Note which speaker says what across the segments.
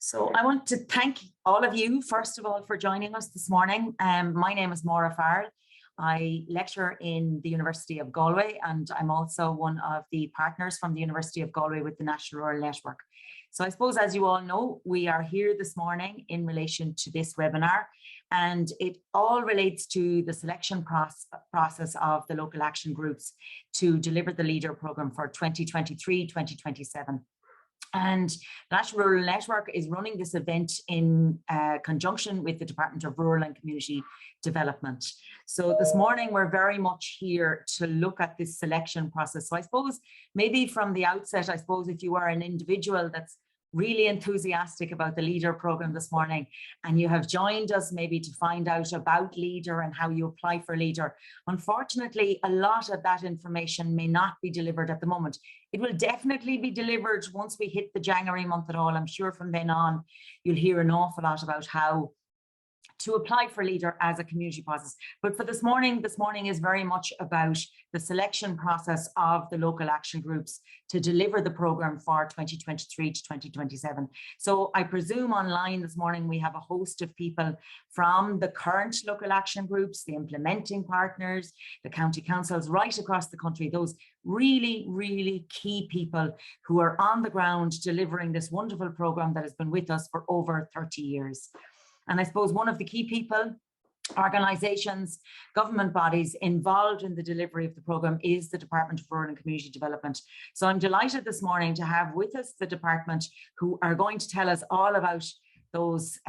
Speaker 1: So I want to thank all of you, first of all, for joining us this morning. My name is Maura Farrell. I lecture in the University of Galway, and I'm also one of the partners from the University of Galway with the National Rural Network. So I suppose, as you all know, we are here this morning in relation to this webinar, and it all relates to the selection process of the local action groups to deliver the LEADER programme for 2023-2027. And the National Rural Network is running this event in conjunction with the Department of Rural and Community Development. So this morning, we're very much here to look at this selection process. So I suppose maybe from the outset, I suppose if you are an individual that's really enthusiastic about the LEADER programme this morning, and you have joined us maybe to find out about LEADER and how you apply for LEADER. Unfortunately, a lot of that information may not be delivered at the moment. It will definitely be delivered once we hit the January month at all. I'm sure from then on, you'll hear an awful lot about how to apply for LEADER as a community process. But for this morning is very much about the selection process of the local action groups to deliver the programme for 2023 to 2027. So I presume online this morning we have a host of people from the current local action groups, the implementing partners, the county councils right across the country, those really, really key people who are on the ground delivering this wonderful programme that has been with us for over 30 years. And I suppose one of the key people, organisations, government bodies involved in the delivery of the programme is the Department of Rural and Community Development. So I'm delighted this morning to have with us the department who are going to tell us all about those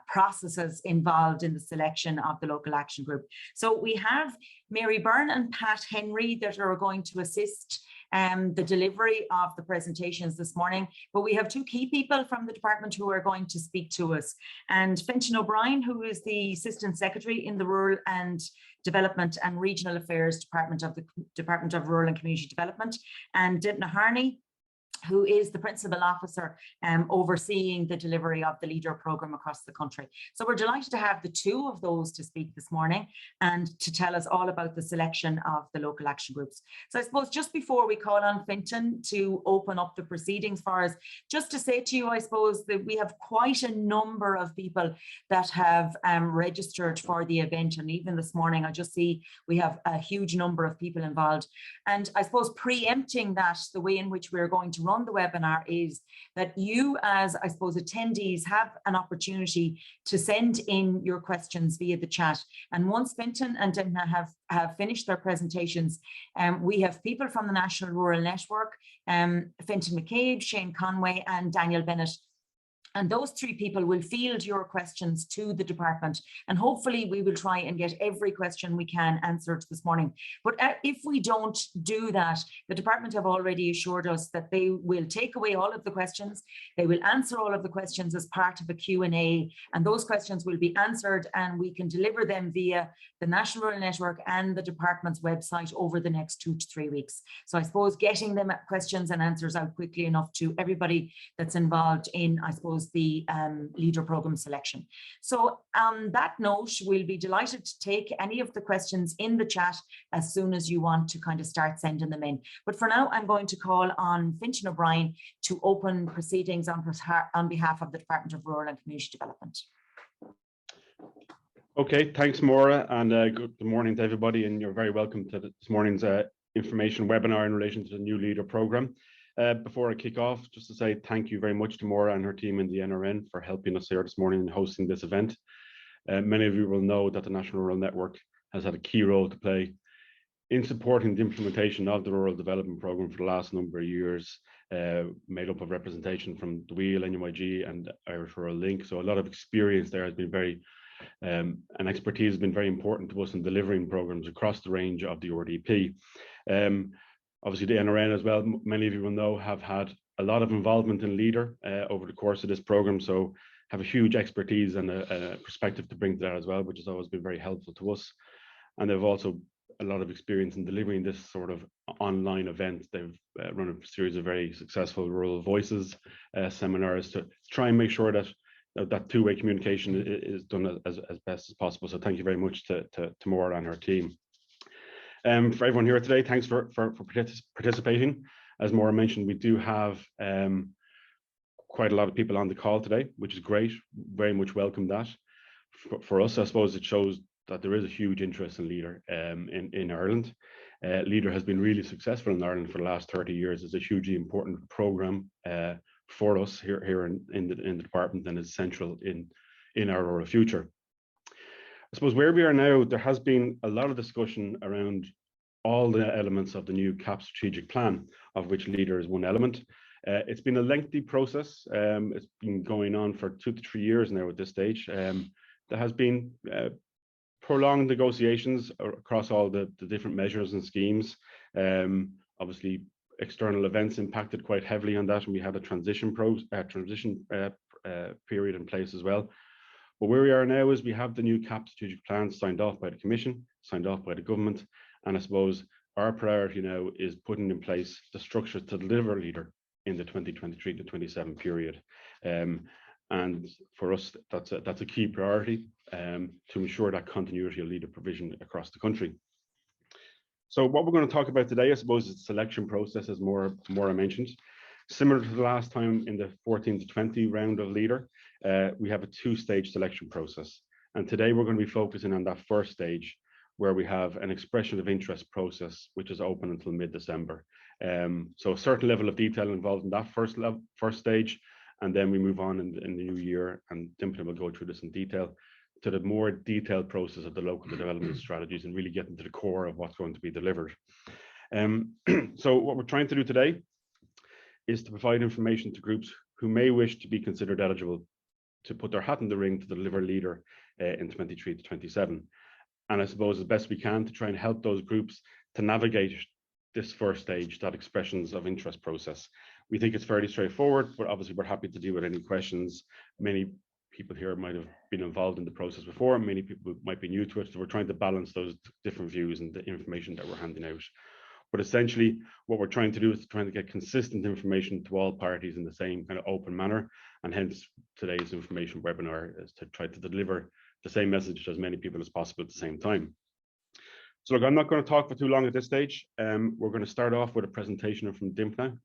Speaker 1: processes involved in the selection of the local action group. So we have Mary Byrne and Pat Henry that are going to assist the delivery of the presentations this morning, but we have two key people from the department who are going to speak to us. And Fintan O'Brien, who is the Assistant Secretary in the Rural and Development and Regional Affairs Department of the Department of Rural and Community Development, and Dibna Harney, who is the principal officer overseeing the delivery of the LEADER programme across the country. So we're delighted to have the two of those to speak this morning and to tell us all about the selection of the local action groups. So I suppose just before we call on Fintan to open up the proceedings for us, just to say to you, I suppose that we have quite a number of people that have registered for the event, and even this morning I just see we have a huge number of people involved. And I suppose preempting that, the way in which we're going to run the webinar is that you, as I suppose attendees, have an opportunity to send in your questions via the chat. And once Fintan and Dibna have finished their presentations, we have people from the National Rural Network, Fintan McCabe, Shane Conway and Daniel Bennett. And those three people will field your questions to the department, and hopefully we will try and get every question we can answered this morning. But if we don't do that, the department have already assured us that they will take away all of the questions, they will answer all of the questions as part of a Q&A, and those questions will be answered and we can deliver them via the National Rural Network and the department's website over the next 2 to 3 weeks. So I suppose getting them questions and answers out quickly enough to everybody that's involved in, I suppose, the LEADER programme selection. So on that note, we'll be delighted to take any of the questions in the chat as soon as you want to kind of start sending them in. But for now, I'm going to call on Fintan O'Brien to open proceedings on behalf of the Department of Rural and Community Development.
Speaker 2: Okay, thanks Maura, and good morning to everybody, and you're very welcome to this morning's information webinar in relation to the new LEADER programme. Before I kick off, just to say thank you very much to Maura and her team in the NRN for helping us here this morning and hosting this event. Many of you will know that the National Rural Network has had a key role to play in supporting the implementation of the Rural Development Programme for the last number of years, made up of representation from the Wheel, NUIG and Irish Rural Link. So a lot of experience there has been very, and expertise has been very important to us in delivering programmes across the range of the RDP. Obviously the NRN as well, many of you will know, have had a lot of involvement in LEADER over the course of this programme, so have a huge expertise and a perspective to bring to that as well, which has always been very helpful to us. And they've also a lot of experience in delivering this sort of online event. They've run a series of very successful Rural Voices seminars to try and make sure that that two-way communication is done as best as possible. So thank you very much to Maura and her team. For everyone here today, thanks for participating. As Maura mentioned, we do have quite a lot of people on the call today, which is great. Very much welcome that. For us, I suppose it shows that there is a huge interest in LEADER in Ireland. LEADER has been really successful in Ireland for the last 30 years. It's a hugely important program for us here in the department, and is central in our rural future. I suppose where we are now, there has been a lot of discussion around all the elements of the new CAP strategic plan, of which LEADER is one element. It's been a lengthy process. It's been going on for 2 to 3 years now at this stage. There has been prolonged negotiations across all the different measures and schemes. Obviously, external events impacted quite heavily on that, and we had a transition period in place as well. But where we are now is we have the new CAP strategic plan signed off by the Commission, signed off by the government, and I suppose our priority now is putting in place the structure to deliver LEADER in the 2023 to 27 period. And for us, that's a key priority to ensure that continuity of LEADER provision across the country. So what we're going to talk about today, I suppose, is the selection process, as Maura mentioned. Similar to the last time in the 14 to 20 round of LEADER, we have a 2-stage selection process. And today we're going to be focusing on that first stage, where we have an expression of interest process, which is open until mid-December. So a certain level of detail involved in that first stage, and then we move on in the new year, and Dympna will go through this in detail, to the more detailed process of the local development strategies and really get into the core of what's going to be delivered. So what we're trying to do today is to provide information to groups who may wish to be considered eligible to put their hat in the ring to deliver LEADER in 23 to 27. And I suppose as best we can to try and help those groups to navigate this first stage, that expressions of interest process. We think it's fairly straightforward, but obviously we're happy to deal with any questions. Many people here might have been involved in the process before, many people might be new to it, so we're trying to balance those different views and the information that we're handing out. But essentially, what we're trying to do is trying to get consistent information to all parties in the same kind of open manner, and hence today's information webinar is to try to deliver the same message to as many people as possible at the same time. So look, I'm not going to talk for too long at this stage. We're going to start off with a presentation from Dympna,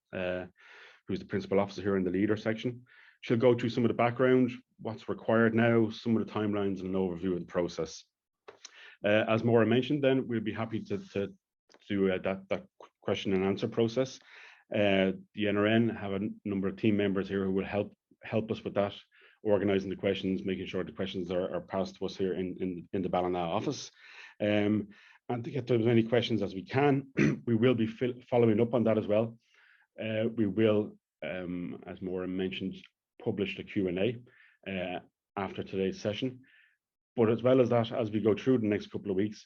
Speaker 2: who's the principal officer here in the LEADER section. She'll go through some of the background, what's required now, some of the timelines, and an overview of the process. As Maura mentioned, then we'll be happy to do that question and answer process. The NRN have a number of team members here who will help us with that, organising the questions, making sure the questions are passed to us here in the Ballina office. And to get to as many questions as we can, we will be following up on that as well. We will, as Maura mentioned, publish the Q&A after today's session. But as well as that, as we go through the next couple of weeks,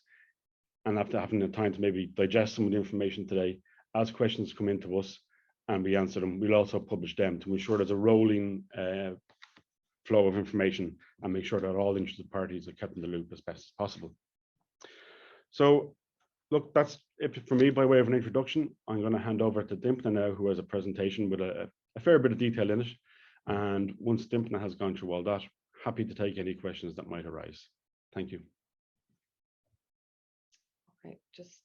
Speaker 2: and after having the time to maybe digest some of the information today, as questions come into us and we answer them, we'll also publish them to ensure there's a rolling flow of information and make sure that all interested parties are kept in the loop as best as possible. So look, that's it for me by way of an introduction. I'm going to hand over to Dympna now, who has a presentation with a fair bit of detail in it. And once Dympna has gone through all that, happy to take any questions that might arise. Thank you.
Speaker 3: Okay, just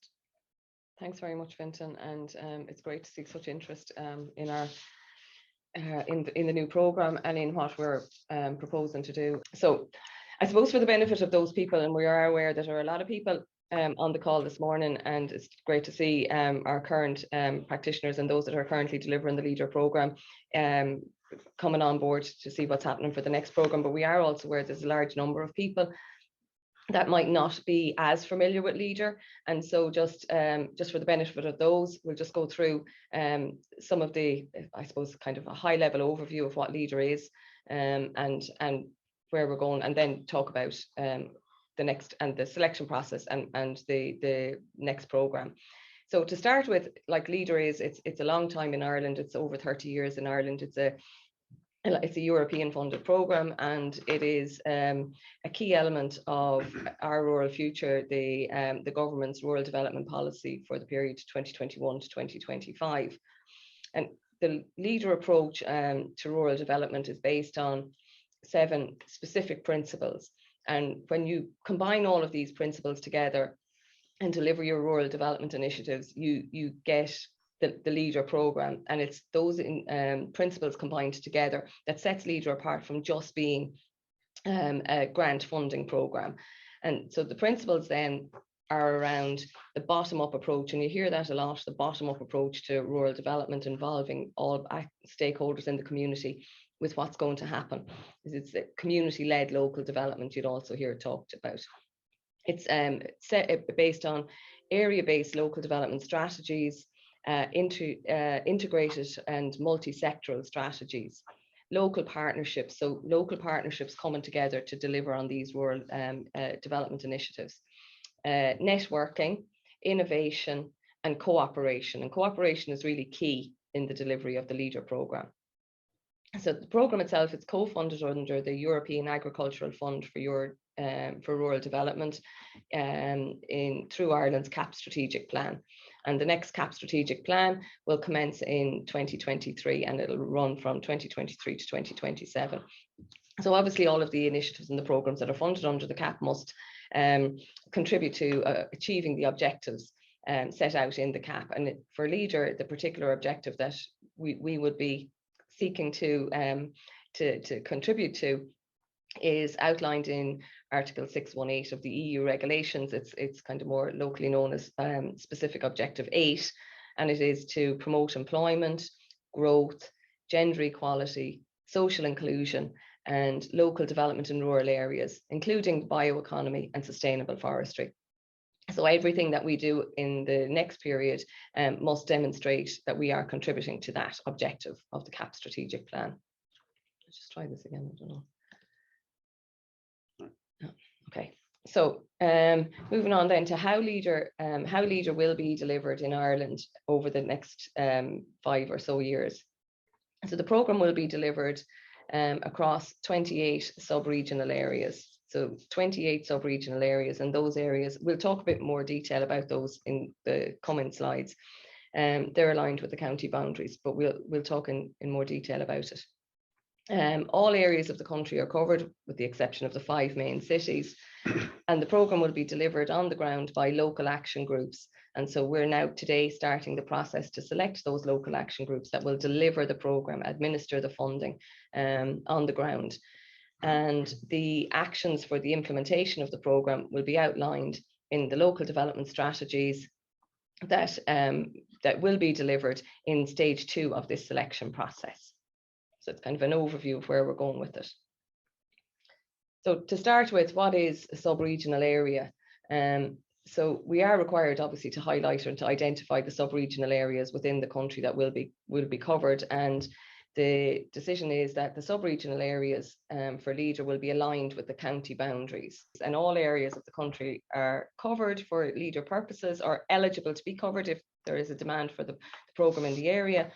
Speaker 3: thanks very much, Fintan, and it's great to see such interest in our in the new programme and in what we're proposing to do. So I suppose for the benefit of those people, and we are aware that there are a lot of people on the call this morning, and it's great to see our current practitioners and those that are currently delivering the LEADER programme coming on board to see what's happening for the next programme. But we are also aware there's a large number of people that might not be as familiar with LEADER, and so just for the benefit of those, we'll just go through some of the, I suppose, kind of a high level overview of what LEADER is and where we're going, and then talk about the next and the selection process and the next programme. So to start with, like LEADER is, it's a long time in Ireland. It's over 30 years in Ireland. It's a European funded programme, and it is a key element of our rural future, the government's rural development policy for the period 2021 to 2025. And the LEADER approach to rural development is based on 7 specific principles. And when you combine all of these principles together and deliver your rural development initiatives, you get the LEADER program, and it's those principles combined together that sets LEADER apart from just being a grant funding program. And so the principles then are around the bottom-up approach, and you hear that a lot, the bottom-up approach to rural development, involving all stakeholders in the community with what's going to happen. It's the community-led local development you'd also hear talked about. It's based on area-based local development strategies, integrated and multi-sectoral strategies, local partnerships, so local partnerships coming together to deliver on these rural development initiatives, networking, innovation, and cooperation. And cooperation is really key in the delivery of the LEADER program. So the program itself is co-funded under the European Agricultural Fund for Rural Development through Ireland's CAP strategic plan. And the next CAP strategic plan will commence in 2023, and it'll run from 2023 to 2027. So obviously all of the initiatives and the programs that are funded under the CAP must contribute to achieving the objectives set out in the CAP. And for LEADER, the particular objective that we would be seeking to contribute to is outlined in Article 618 of the EU regulations. It's kind of more locally known as Specific Objective 8, and it is to promote employment, growth, gender equality, social inclusion, and local development in rural areas, including bioeconomy and sustainable forestry. So everything that we do in the next period must demonstrate that we are contributing to that objective of the CAP strategic plan. Let's just try this again, I don't know. Okay, so moving on then to how LEADER will be delivered in Ireland over the next 5 or so years. So the programme will be delivered across 28 sub-regional areas. So 28 sub-regional areas, and those areas, we'll talk a bit more detail about those in the coming slides. They're aligned with the county boundaries, but we'll talk in more detail about it. All areas of the country are covered with the exception of the 5 main cities, and the programme will be delivered on the ground by local action groups. And so we're now today starting the process to select those local action groups that will deliver the programme, administer the funding on the ground. And the actions for the implementation of the programme will be outlined in the local development strategies that will be delivered in stage 2 of this selection process. So it's kind of an overview of where we're going with it. So to start with, what is a sub-regional area? So we are required obviously to highlight and to identify the sub-regional areas within the country that will be covered, and the decision is that the sub-regional areas for LEADER will be aligned with the county boundaries, and all areas of the country are covered for LEADER purposes, or eligible to be covered if there is a demand for the programme in the area,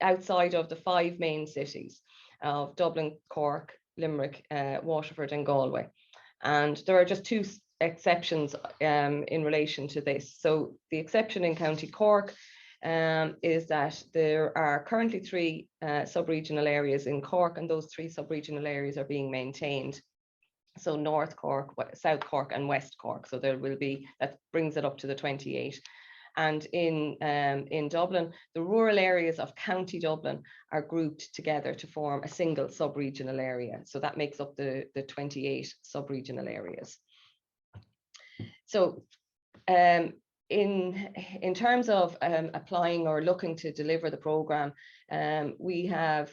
Speaker 3: outside of the 5 main cities of Dublin, Cork, Limerick, Waterford and Galway. And there are just 2 exceptions in relation to this. So the exception in County Cork is that there are currently 3 sub-regional areas in Cork, and those 3 sub-regional areas are being maintained. So North Cork, South Cork and West Cork. So there will be, that brings it up to the 28. And in Dublin, the rural areas of County Dublin are grouped together to form a single sub-regional area. So that makes up the 28 sub-regional areas. So in terms of applying or looking to deliver the programme, we have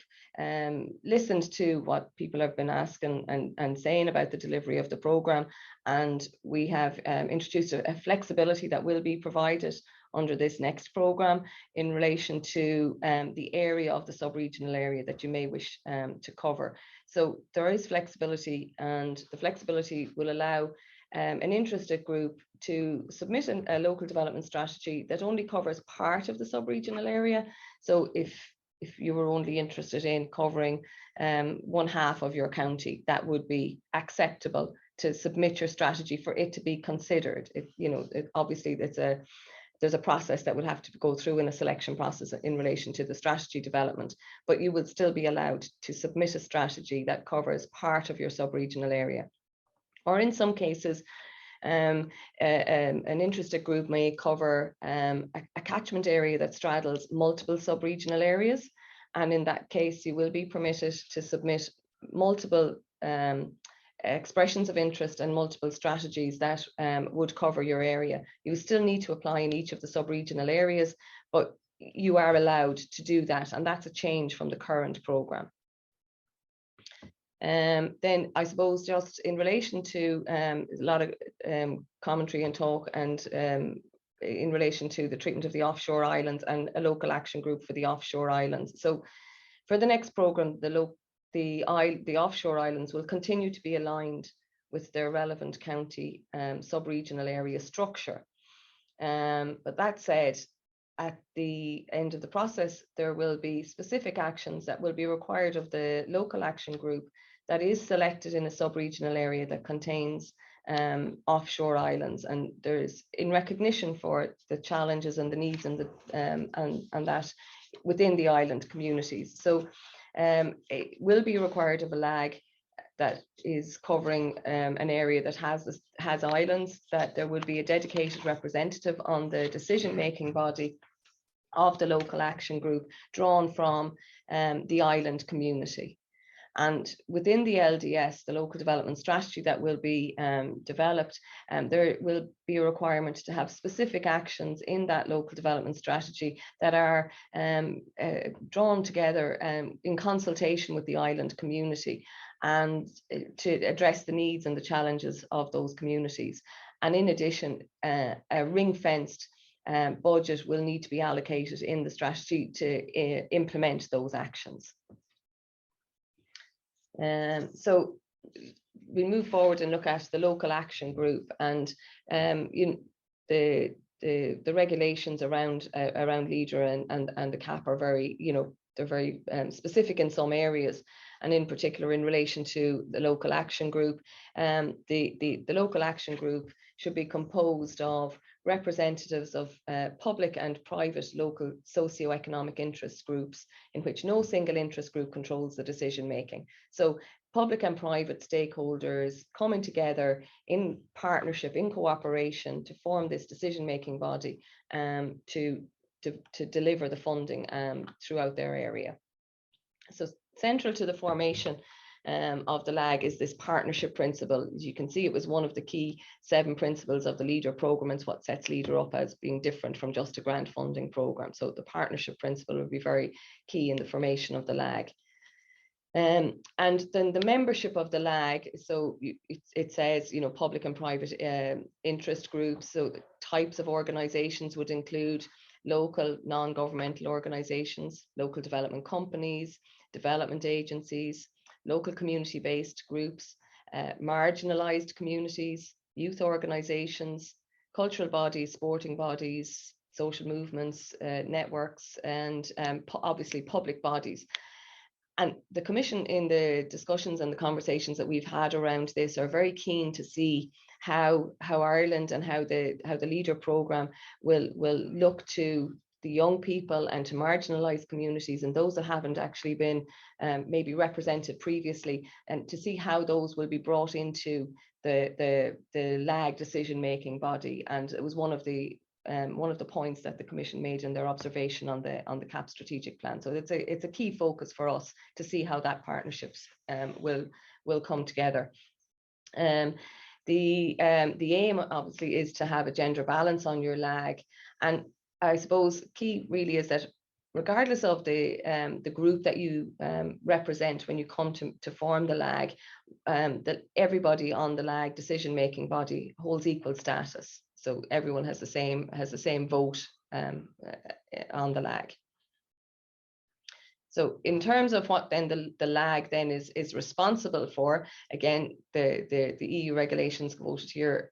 Speaker 3: listened to what people have been asking and saying about the delivery of the programme, and we have introduced a flexibility that will be provided under this next programme in relation to the area of the sub-regional area that you may wish to cover. So there is flexibility, and the flexibility will allow an interested group to submit a local development strategy that only covers part of the sub-regional area. So if you were only interested in covering 1/2 of your county, that would be acceptable to submit your strategy for it to be considered. Obviously there's a process that will have to go through in a selection process in relation to the strategy development, but you would still be allowed to submit a strategy that covers part of your sub-regional area. Or in some cases, An interested group may cover a catchment area that straddles multiple sub-regional areas. And in that case, you will be permitted to submit multiple expressions of interest and multiple strategies that would cover your area. You still need to apply in each of the sub-regional areas, but you are allowed to do that. And that's a change from the current programme. Then I suppose just in relation to a lot of commentary and talk and in relation to the treatment of the offshore islands and a local action group for the offshore islands. So for the next programme, the offshore islands will continue to be aligned with their relevant county sub-regional area structure. But that said, at the end of the process, there will be specific actions that will be required of the local action group that is selected in a sub-regional area that contains offshore islands, and there's in recognition for the challenges and the needs and that within the island communities. So it will be required of a LAG that is covering an area that has islands, that there will be a dedicated representative on the decision-making body of the local action group drawn from the island community. And within the LDS, the local development strategy that will be developed, there will be a requirement to have specific actions in that local development strategy that are drawn together in consultation with the island community, and to address the needs and the challenges of those communities. And in addition, a ring-fenced budget will need to be allocated in the strategy to implement those actions. So we move forward and look at the local action group, and the regulations around LEADER and the CAP are very, they're very specific in some areas, and in particular in relation to the local action group. The local action group should be composed of representatives of public and private local socio-economic interest groups, in which no single interest group controls the decision making. So public and private stakeholders coming together in partnership, in cooperation, to form this decision making body to deliver the funding throughout their area. So central to the formation of the LAG is this partnership principle. As you can see, it was one of the key 7 principles of the LEADER programme. It's what sets LEADER up as being different from just a grant funding programme. So the partnership principle will be very key in the formation of the LAG. And then the membership of the LAG, so it says, public and private interest groups. So the types of organisations would include local non-governmental organisations, local development companies, development agencies, local community-based groups, marginalised communities, youth organisations, cultural bodies, sporting bodies, social movements, networks, and obviously public bodies. And the Commission, in the discussions and the conversations that we've had around this, are very keen to see how Ireland and how the LEADER programme will look to the young people and to marginalised communities and those that haven't actually been maybe represented previously, and to see how those will be brought into the LAG decision-making body. And it was one of the points that the Commission made in their observation on the CAP strategic plan. So it's a key focus for us to see how that partnerships will come together. The aim obviously is to have a gender balance on your LAG, and I suppose key really is that regardless of the group that you represent when you come to form the LAG, that everybody on the LAG decision-making body holds equal status. So everyone has the same vote on the LAG. So in terms of what then the LAG then is responsible for, again, the EU regulations quoted here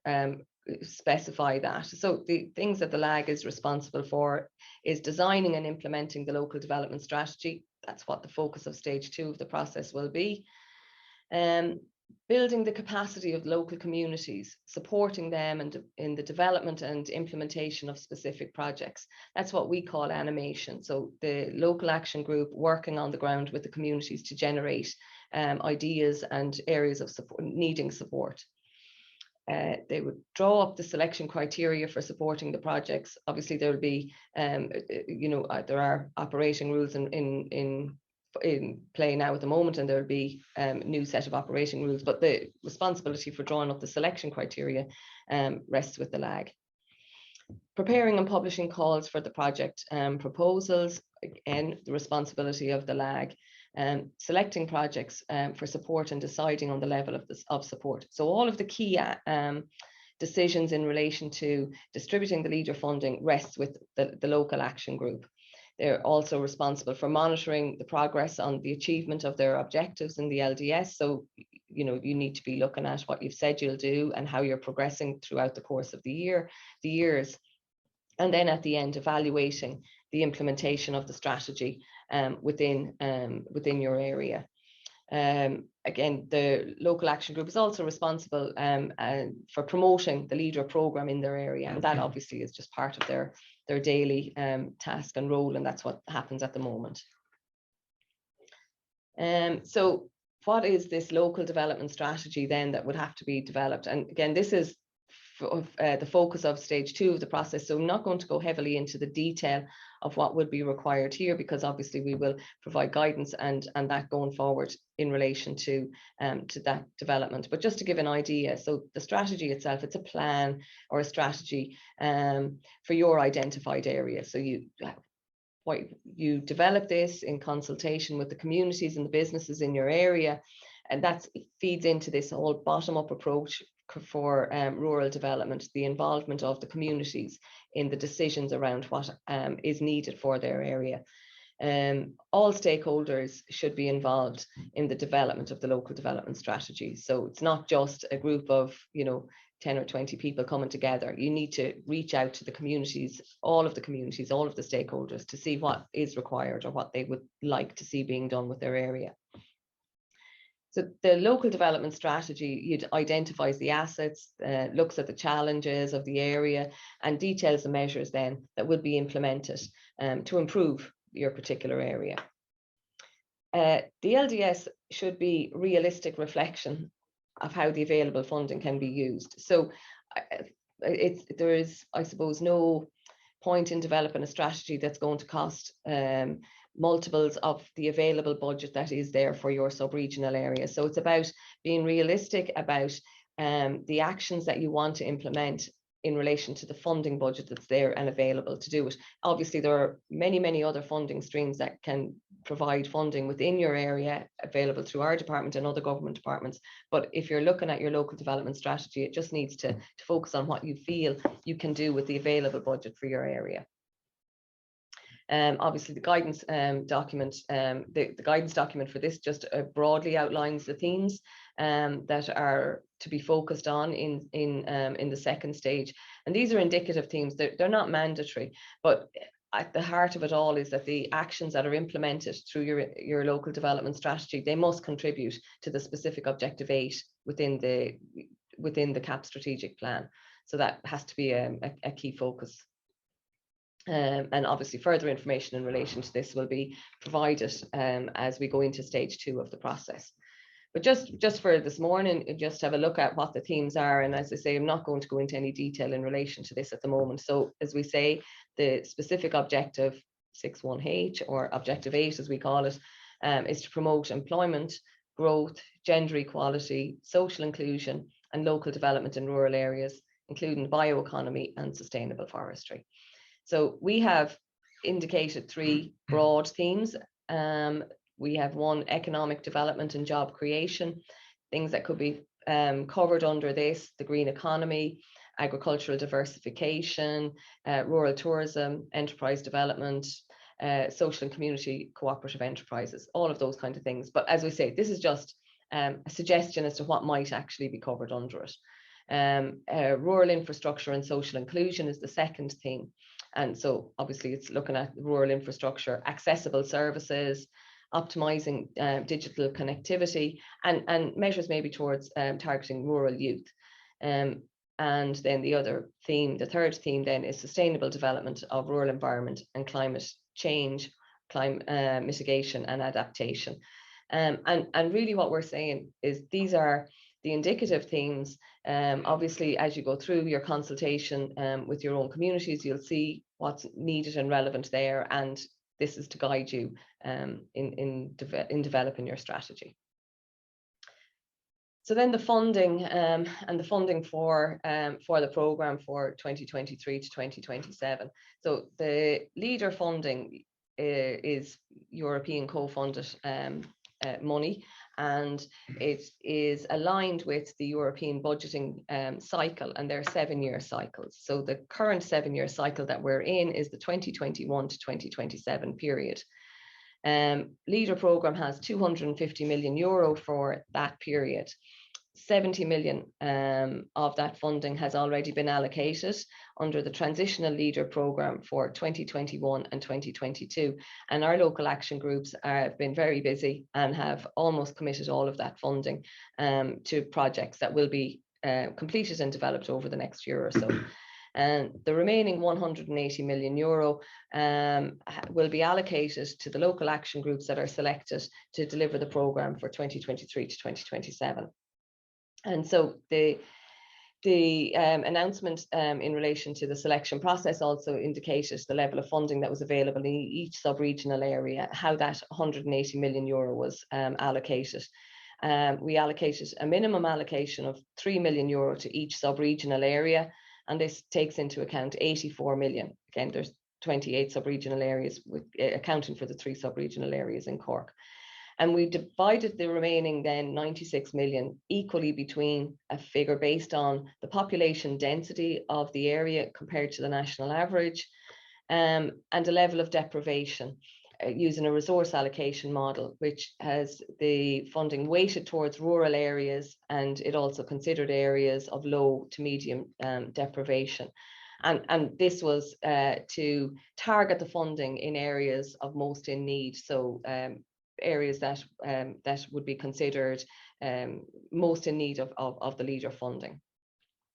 Speaker 3: specify that. So the things that the LAG is responsible for is designing and implementing the local development strategy. That's what the focus of stage 2 of the process will be. Building the capacity of local communities, supporting them in the development and implementation of specific projects. That's what we call animation. So the local action group working on the ground with the communities to generate ideas and areas of support, needing support. they would draw up the selection criteria for supporting the projects. Obviously, there will be, there are operating rules in play now at the moment, and there will be new set of operating rules. But the responsibility for drawing up the selection criteria rests with the LAG. Preparing and publishing calls for the project proposals, again, the responsibility of the LAG. Selecting projects for support and deciding on the level of support. So all of the key decisions in relation to distributing the leader funding rests with the local action group. They're also responsible for monitoring the progress on the achievement of their objectives in the LDS. So, you need to be looking at what you've said you'll do and how you're progressing throughout the course of the years. And then at the end, evaluating the implementation of the strategy within your area. Again, the local action group is also responsible for promoting the leader program in their area, and that obviously is just part of their daily task and role, and that's what happens at the moment. So what is this local development strategy then that would have to be developed? And again, this is the focus of stage 2 of the process. So I'm not going to go heavily into the detail of what would be required here, because obviously we will provide guidance and that going forward in relation to that development. But just to give an idea, so the strategy itself, it's a plan or a strategy for your identified area. So you develop this in consultation with the communities and the businesses in your area, and that feeds into this whole bottom-up approach for rural development, the involvement of the communities in the decisions around what is needed for their area. All stakeholders should be involved in the development of the local development strategy. So it's not just a group of 10 or 20 people coming together. You need to reach out to the communities, all of the stakeholders, to see what is required or what they would like to see being done with their area. So the local development strategy, it identifies the assets, looks at the challenges of the area, and details the measures then that will be implemented to improve your particular area. The LDS should be realistic reflection of how the available funding can be used. So there is, I suppose, no point in developing a strategy that's going to cost multiples of the available budget that is there for your sub-regional area. So it's about being realistic about the actions that you want to implement in relation to the funding budget that's there and available to do it. Obviously, there are many, many other funding streams that can provide funding within your area available through our department and other government departments. But if you're looking at your local development strategy, it just needs to focus on what you feel you can do with the available budget for your area. Obviously, the guidance document, the guidance document for this just broadly outlines the themes that are to be focused on in the second stage. And these are indicative themes. They're not mandatory, but at the heart of it all is that the actions that are implemented through your local development strategy, they must contribute to the specific objective 8 within the CAP strategic plan. So that has to be a key focus. And obviously further information in relation to this will be provided as we go into stage 2 of the process. But just for this morning, just have a look at what the themes are. And as I say, I'm not going to go into any detail in relation to this at the moment. So as we say, the specific objective 6.1H, or objective 8 as we call it, is to promote employment, growth, gender equality, social inclusion, and local development in rural areas, including bioeconomy and sustainable forestry. So we have indicated 3 broad themes. We have 1, economic development and job creation, things that could be covered under this: the green economy, agricultural diversification, rural tourism, enterprise development, social and community cooperative enterprises, all of those kind of things. But as we say, this is just a suggestion as to what might actually be covered under it. Rural infrastructure and social inclusion is the second theme. And so obviously it's looking at rural infrastructure, accessible services, optimizing digital connectivity, and measures maybe towards targeting rural youth. And then the other theme, the third theme then, is sustainable development of rural environment and climate change, climate mitigation and adaptation. And really what we're saying is these are the indicative themes, obviously, as you go through your consultation with your own communities, you'll see what's needed and relevant there, and this is to guide you in developing your strategy. So then the funding and the funding for the programme for 2023 to 2027. So the LEADER funding is European co-funded money, and it is aligned with the European budgeting cycle, and they're 7-year cycles. So the current 7-year cycle that we're in is the 2021 to 2027 period. LEADER programme has 250 million euro for that period. 70 million of that funding has already been allocated under the Transitional LEADER programme for 2021 and 2022. And our local action groups have been very busy and have almost committed all of that funding to projects that will be completed and developed over the next year or so. And the remaining 180 million euro will be allocated to the local action groups that are selected to deliver the programme for 2023 to 2027. And so the announcement in relation to the selection process also indicated the level of funding that was available in each sub-regional area, how that 180 million euro was allocated. We allocated a minimum allocation of 3 million euro to each sub-regional area, and this takes into account 84 million. Again, there's 28 sub-regional areas with accounting for the 3 sub-regional areas in Cork. And we divided the remaining then 96 million equally between a figure based on the population density of the area compared to the national average, and a level of deprivation using a resource allocation model, which has the funding weighted towards rural areas, and it also considered areas of low to medium deprivation. And this was to target the funding in areas of most in need. So areas that would be considered most in need of the LEADER funding.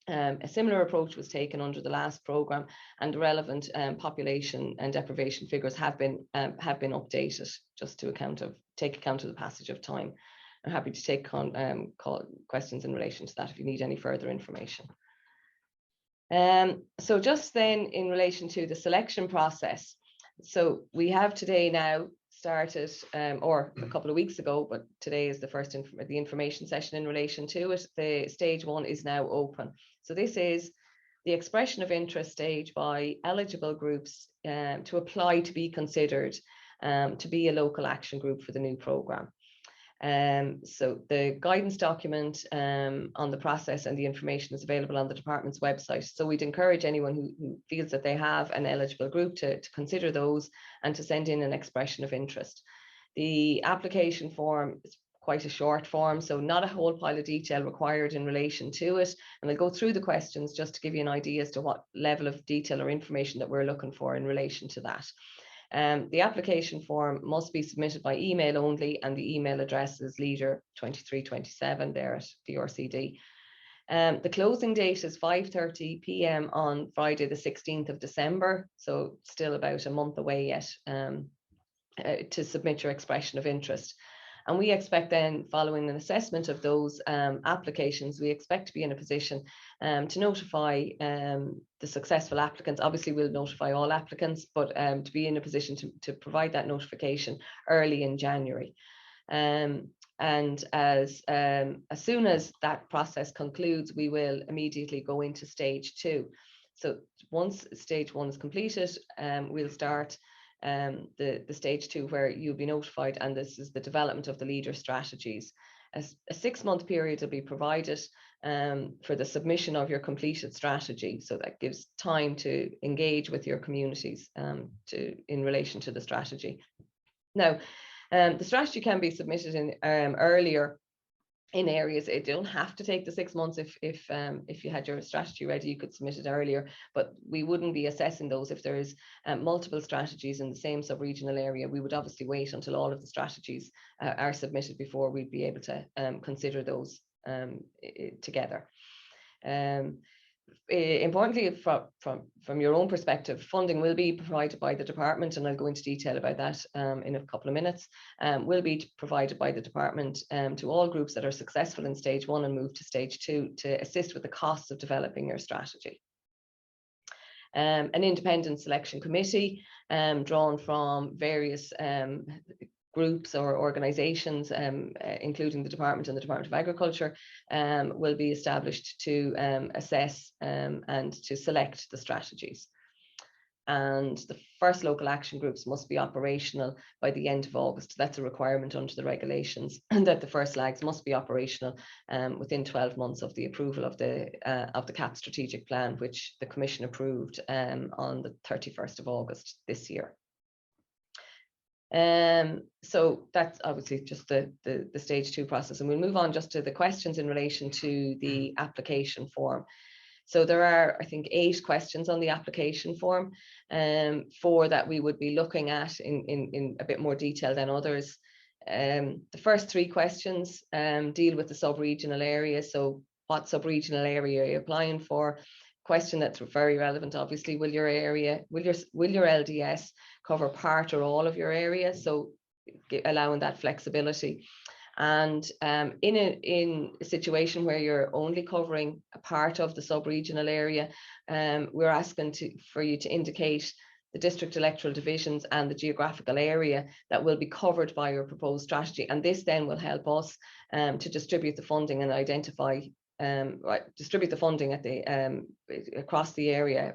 Speaker 3: A similar approach was taken under the last programme, and the relevant population and deprivation figures have been updated just to take account of the passage of time. I'm happy to take questions in relation to that if you need any further information. So just then in relation to the selection process, so we have today now started, or a couple of weeks ago, but today is the first the information session in relation to it. The stage 1 is now open. So this is the expression of interest stage by eligible groups to apply to be considered to be a local action group for the new programme. So the guidance document on the process and the information is available on the department's website. So we'd encourage anyone who feels that they have an eligible group to consider those and to send in an expression of interest. The application form is quite a short form, so not a whole pile of detail required in relation to it. And I'll go through the questions just to give you an idea as to what level of detail or information that we're looking for in relation to that. The application form must be submitted by email only, and the email address is leader2327 there at the RCD. The closing date is 5:30 p.m. on Friday the 16th of December, so still about a month away yet to submit your expression of interest. And we expect then, following an assessment of those applications, we expect to be in a position to notify the successful applicants. Obviously, we'll notify all applicants, but to be in a position to provide that notification early in January. And as soon as that process concludes, we will immediately go into stage 2. So once stage 1 is completed, we'll start the stage 2, where you'll be notified, and this is the development of the LEADER strategies. A 6-month period will be provided for the submission of your completed strategy, so that gives time to engage with your communities in relation to the strategy. Now, the strategy can be submitted in earlier in areas. It don't have to take the 6 months. If you had your strategy ready, you could submit it earlier, but we wouldn't be assessing those if there is multiple strategies in the same sub-regional area. We would obviously wait until all of the strategies are submitted before we'd be able to consider those together. Importantly, from your own perspective, funding will be provided by the department, and I'll go into detail about that in a couple of minutes. Will be provided by the department to all groups that are successful in stage 1 and move to stage 2 to assist with the costs of developing your strategy. An independent selection committee drawn from various groups or organisations, including the department and the Department of Agriculture, will be established to assess and to select the strategies. And the first local action groups must be operational by the end of August. That's a requirement under the regulations, and that the first LAGs must be operational within 12 months of the approval of the CAP strategic plan, which the Commission approved on the 31st of August this year. So that's obviously just the stage 2 process, and we'll move on just to the questions in relation to the application form. So there are, I think, 8 questions on the application form, 4 that we would be looking at in a bit more detail than others. The first 3 questions deal with the sub-regional area. So what sub-regional area are you applying for? Question that's very relevant, obviously. Will your LDS cover part or all of your area? So allowing that flexibility. And in a situation where you're only covering a part of the sub-regional area, we're asking for you to indicate the district electoral divisions and the geographical area that will be covered by your proposed strategy. And this then will help us to distribute the funding and identify, distribute the funding at across the area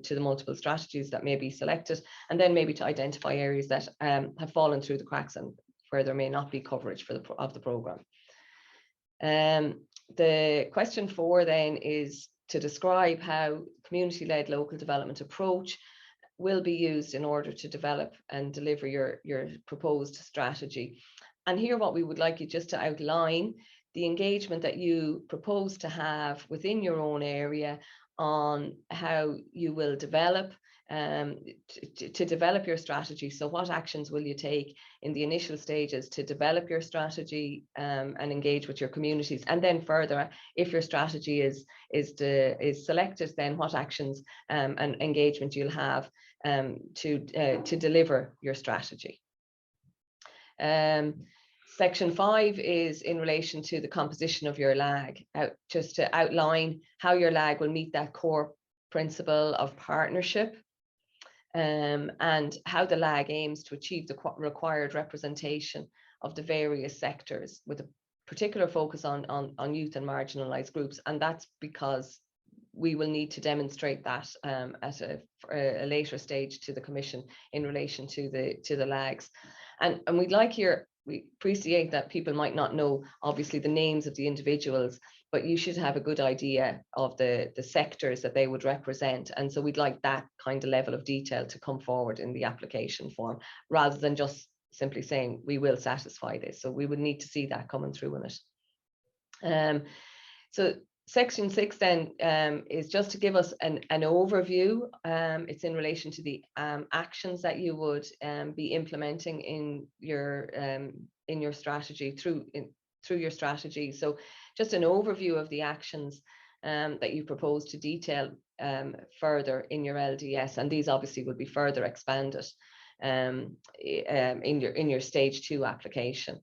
Speaker 3: to the multiple strategies that may be selected, and then maybe to identify areas that have fallen through the cracks and where there may not be coverage of the programme. The question 4 then is to describe how community-led local development approach will be used in order to develop and deliver your proposed strategy. And here what we would like you just to outline the engagement that you propose to have within your own area on how you will develop to develop your strategy. So what actions will you take in the initial stages to develop your strategy and engage with your communities? And then further, if your strategy is selected, then what actions and engagement you'll have to deliver your strategy. Section 5 is in relation to the composition of your LAG, just to outline how your LAG will meet that core principle of partnership, and how the LAG aims to achieve the required representation of the various sectors, with a particular focus on youth and marginalised groups. And that's because we will need to demonstrate that at a later stage to the Commission in relation to the LAGs. And we appreciate that people might not know, obviously, the names of the individuals, but you should have a good idea of the sectors that they would represent. And so we'd like that kind of level of detail to come forward in the application form, rather than just simply saying, we will satisfy this. So we would need to see that coming through in it. So Section 6 then is just to give us an overview. It's in relation to the actions that you would be implementing in your strategy through your strategy. So just an overview of the actions that you propose to detail further in your LDS, and these obviously will be further expanded in your stage 2 application.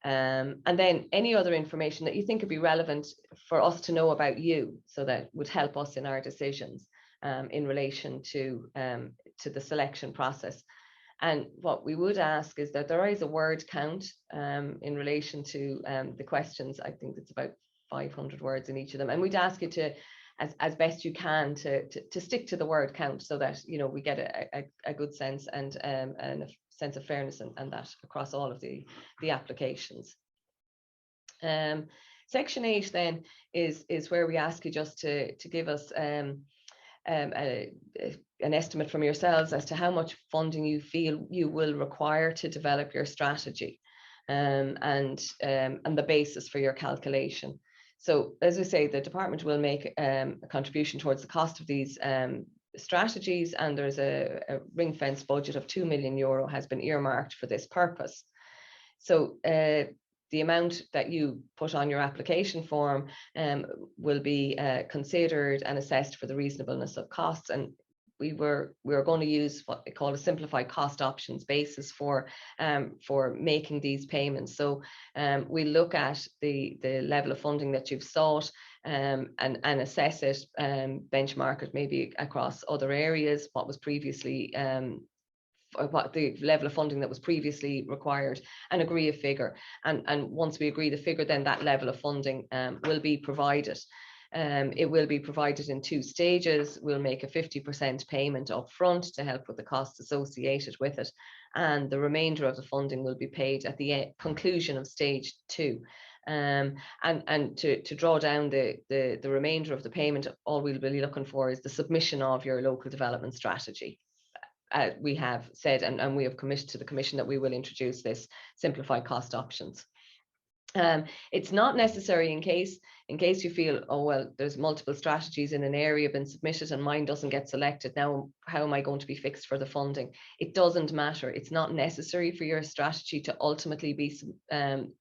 Speaker 3: And then any other information that you think would be relevant for us to know about you, so that would help us in our decisions in relation to the selection process. And what we would ask is that there is a word count in relation to the questions. I think it's about 500 words in each of them, and we'd ask you to, as best you can, to stick to the word count, so that we get a good sense and a sense of fairness and that across all of the applications. Section 8 then is where we ask you just to give us an estimate from yourselves as to how much funding you feel you will require to develop your strategy, and the basis for your calculation. So as we say, the department will make a contribution towards the cost of these strategies, and there's a ring-fence budget of €2 million has been earmarked for this purpose. So the amount that you put on your application form will be considered and assessed for the reasonableness of costs. And we were going to use what they call a simplified cost options basis for making these payments. So we look at the level of funding that you've sought and assess it, benchmark it maybe across other areas, what was previously what the level of funding that was previously required, and agree a figure. And once we agree the figure, then that level of funding will be provided. It will be provided in 2 stages. We'll make a 50% payment up front to help with the costs associated with it, and the remainder of the funding will be paid at the conclusion of stage 2. And to draw down the remainder of the payment, all we'll be looking for is the submission of your local development strategy. We have said, and we have committed to the Commission, that we will introduce this simplified cost options. It's not necessary in case you feel, oh, well, there's multiple strategies in an area been submitted and mine doesn't get selected. Now, how am I going to be fixed for the funding? It doesn't matter. It's not necessary for your strategy to ultimately be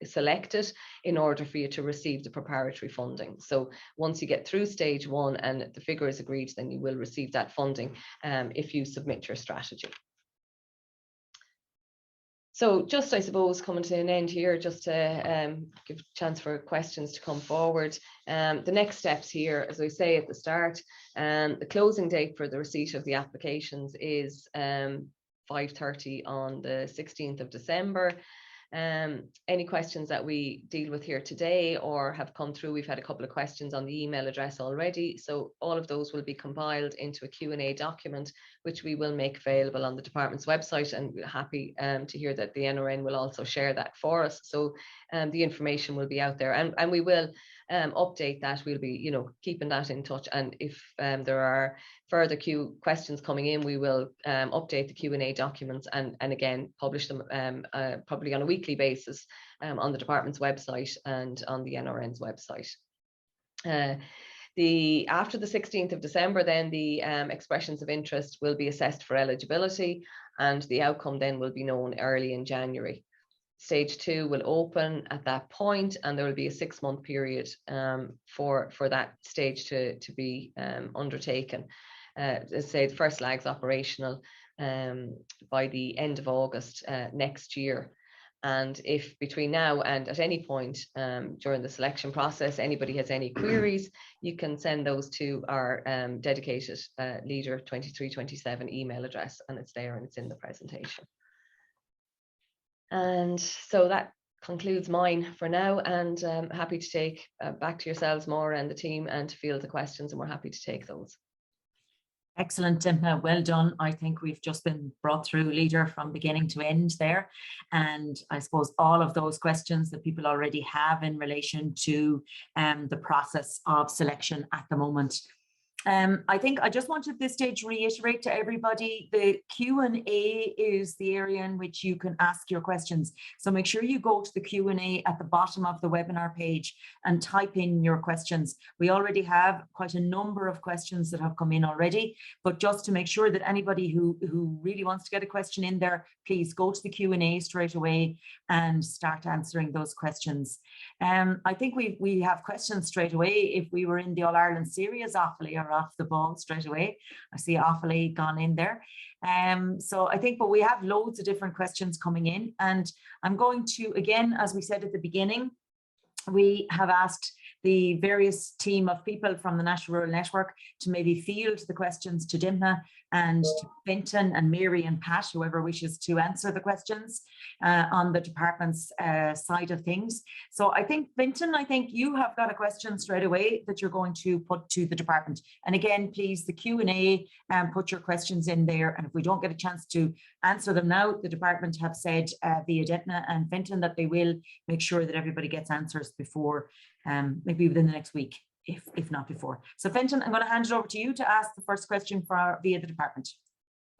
Speaker 3: selected in order for you to receive the preparatory funding. So once you get through stage 1 and the figure is agreed, then you will receive that funding if you submit your strategy. So just, I suppose, coming to an end here, just to give a chance for questions to come forward. The next steps here, as I say at the start, the closing date for the receipt of the applications is 5:30 on the 16th of December. Any questions that we deal with here today or have come through, we've had a couple of questions on the email address already, so all of those will be compiled into a Q&A document, which we will make available on the department's website, and we're happy to hear that the NRN will also share that for us. So the information will be out there, and we will update that. We'll be, keeping that in touch, and if there are further questions coming in, we will update the Q&A documents and again publish them probably on a weekly basis on the department's website and on the NRN's website. After the 16th of December, then the expressions of interest will be assessed for eligibility, and the outcome then will be known early in January. Stage 2 will open at that point, and there will be a 6-month period for that stage to be undertaken. Let's say the first leg's operational by the end of August next year. And if between now and at any point during the selection process, anybody has any queries, you can send those to our dedicated Leader 2327 email address, and it's there and it's in the presentation. And so that concludes mine for now, and happy to take back to yourselves, Maura and the team, and to field the questions, and we're happy to take those.
Speaker 1: Excellent, Dympna. Well done. I think we've just been brought through Leader from beginning to end there. And I suppose all of those questions that people already have in relation to the process of selection at the moment. I think I just want at this stage reiterate to everybody, the Q&A is the area in which you can ask your questions. So make sure you go to the Q&A at the bottom of the webinar page and type in your questions. We already have quite a number of questions that have come in already, but just to make sure that anybody who really wants to get a question in there, please go to the Q&A straight away and start answering those questions. I think we have questions straight away. If we were in the All-Ireland series, Offaly are off the ball straight away. I see Offaly gone in there. So I think, but we have loads of different questions coming in, and I'm going to, again, as we said at the beginning, we have asked the various team of people from the National Rural Network to maybe field the questions to Dympna and to Fintan and Mary and Pat, whoever wishes to answer the questions on the department's side of things. So I think, Fintan, I think you have got a question straight away that you're going to put to the department. And again, please, the Q&A, put your questions in there. And if we don't get a chance to answer them now, the department have said via Dympna and Fintan that they will make sure that everybody gets answers before, maybe within the next week, if not before. So Fintan, I'm going to hand it over to you to ask the first question via the department.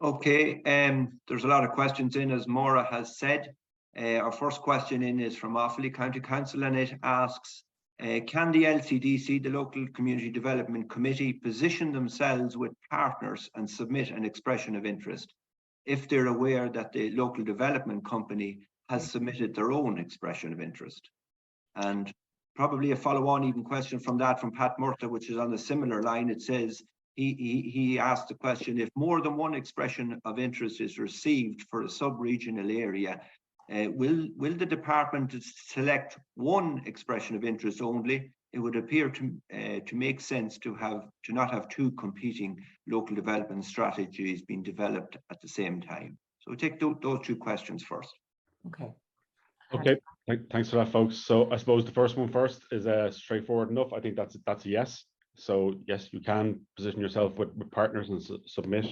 Speaker 4: Okay, there's a lot of questions in, as Maura has said. Our first question in is from Offaly County Council, and it asks, can the LCDC, the Local Community Development Committee, position themselves with partners and submit an expression of interest if they're aware that the local development company has submitted their own expression of interest? And probably a follow-on even question from that from Pat Murta, which is on a similar line. It says, he asked the question, if more than one expression of interest is received for a sub-regional area, will the department select one expression of interest only? It would appear to make sense to not have two competing local development strategies being developed at the same time. So we'll take those two questions first.
Speaker 1: Okay.
Speaker 2: Okay, thanks for that, folks. So I suppose the first one first is straightforward enough. I think that's a yes. So yes, you can position yourself with partners and submit.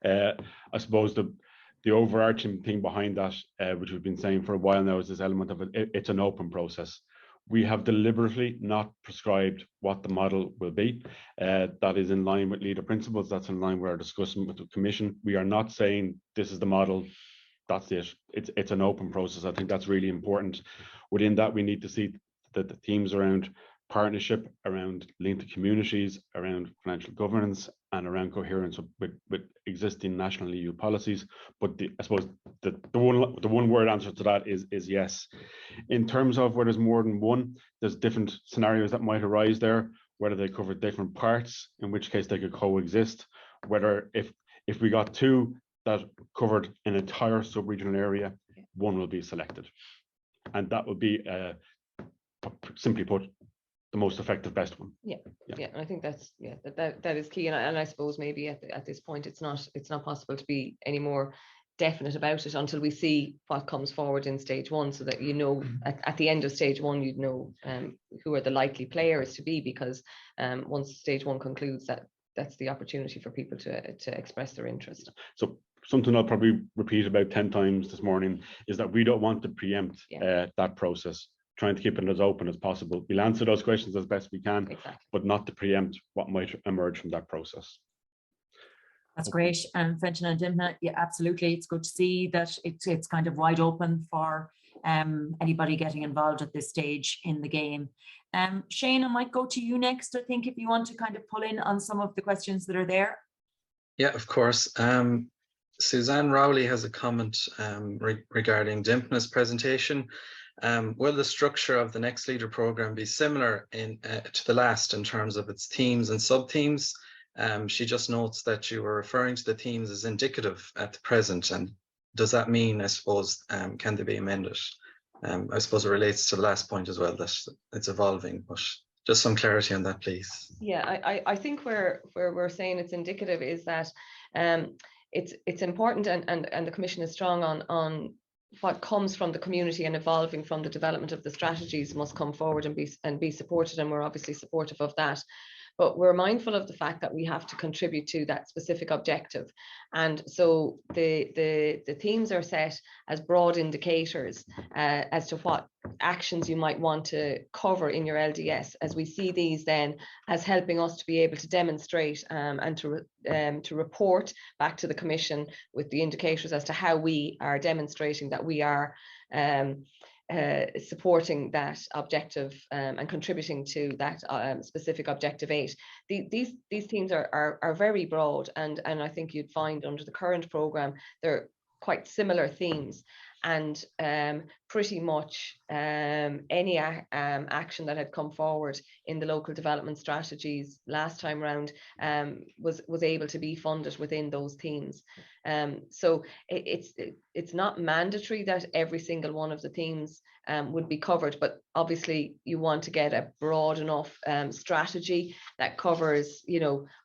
Speaker 2: I suppose the overarching thing behind that, which we've been saying for a while now, is this element of it's an open process. We have deliberately not prescribed what the model will be. That is in line with leader principles. That's in line with our discussion with the Commission. We are not saying this is the model. That's it. It's an open process. I think that's really important. Within that, we need to see that the themes around partnership, around link to communities, around financial governance, and around coherence with existing national EU policies. But I suppose the one word answer to that is yes. In terms of where there's more than one, there's different scenarios that might arise there, whether they cover different parts, in which case they could coexist, whether if we got two that covered an entire sub-regional area, one will be selected. And that would be, simply put, the most effective, best one.
Speaker 3: Yeah. I think that's that is key, and I suppose maybe at this point it's not possible to be any more definite about it until we see what comes forward in stage one, so that at the end of stage one you'd know who are the likely players to be, because once stage one concludes, that's the opportunity for people to express their interest.
Speaker 2: So something I'll probably repeat about 10 times this morning is that we don't want to preempt that process, trying to keep it as open as possible. We'll answer those questions as best we can, exactly, but not to preempt what might emerge from that process.
Speaker 1: That's great. And Fintan and Dimna, yeah, absolutely. It's good to see that it's kind of wide open for anybody getting involved at this stage in the game. Shane, I might go to you next, I think, if you want to kind of pull in on some of the questions that are there.
Speaker 5: Yeah, of course. Suzanne Rowley has a comment regarding Dimna's presentation. Will the structure of the Next Leader programme be similar to the last in terms of its themes and sub-themes? She just notes that you were referring to the themes as indicative at the present, and does that mean, I suppose, can they be amended? I suppose it relates to the last point as well, that it's evolving, but just some clarity on that, please.
Speaker 3: Yeah, I think where we're saying it's indicative is that it's important, and the Commission is strong on what comes from the community and evolving from the development of the strategies must come forward and be supported, and we're obviously supportive of that. But we're mindful of the fact that we have to contribute to that specific objective. And so the themes are set as broad indicators as to what actions you might want to cover in your LDS, as we see these then as helping us to be able to demonstrate and to report back to the Commission with the indicators as to how we are demonstrating that we are supporting that objective and contributing to that specific objective 8. These themes are very broad, and I think you'd find under the current programme they're quite similar themes, and pretty much any action that had come forward in the local development strategies last time round was able to be funded within those themes. So it's not mandatory that every single one of the themes would be covered, but obviously you want to get a broad enough strategy that covers,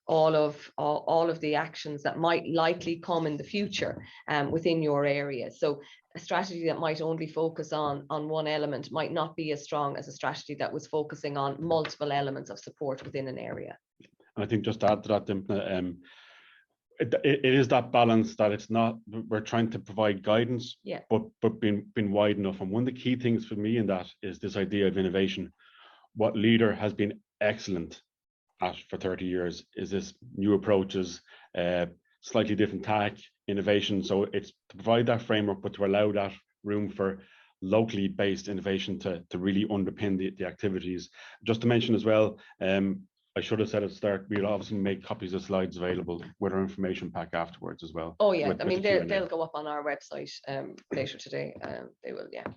Speaker 3: all of the actions that might likely come in the future within your area. So a strategy that might only focus on one element might not be as strong as a strategy that was focusing on multiple elements of support within an area.
Speaker 2: And I think just to add to that, Dimna, it is that balance that it's not, we're trying to provide guidance, but being wide enough. And one of the key things for me in that is this idea of innovation. What Leader has been excellent at for 30 years is this new approaches, slightly different tack, innovation. So it's to provide that framework, but to allow that room for locally based innovation to really underpin the activities. Just to mention as well, I should have said at the start, we'll obviously make copies of slides available with our information pack afterwards as well.
Speaker 3: Oh yeah, I mean, they'll go up on our website later today. They will, yeah.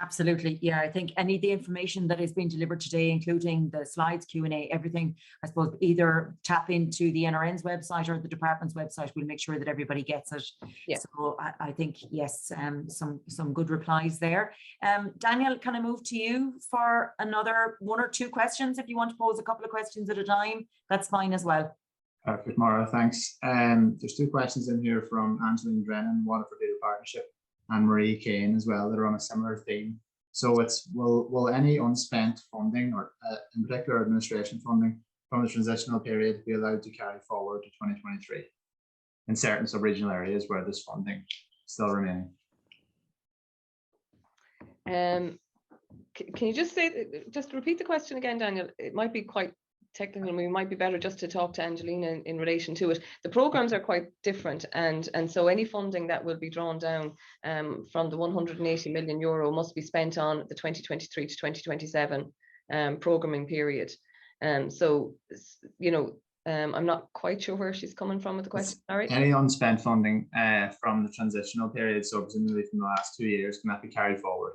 Speaker 1: Absolutely. Yeah, I think any of the information that is being delivered today, including the slides, Q&A, everything, I suppose either tap into the NRN's website or the department's website. We'll make sure that everybody gets it.
Speaker 3: Yeah.
Speaker 1: So I think, yes, some good replies there. Daniel, can I move to you for another 1 or 2 questions? If you want to pose a couple of questions at a time, that's fine as well.
Speaker 6: Perfect, Maura, thanks. There's 2 questions in here from Angeline Drennan, Waterford Leader Partnership, and Marie Kane as well that are on a similar theme. So it's, will any unspent funding, or in particular administration funding from the transitional period, be allowed to carry forward to 2023 in certain sub-regional areas where this funding is still remaining?
Speaker 3: Can you just repeat the question again, Daniel? It might be quite technical, and we might be better just to talk to Angelina in relation to it. The programs are quite different, and so any funding that will be drawn down from the 180 million euro must be spent on the 2023 to 2027 programming period. So, you know, I'm not quite sure where she's coming from with the question. Sorry.
Speaker 6: Any unspent funding from the transitional period, so presumably from the last 2 years, can that be carried forward?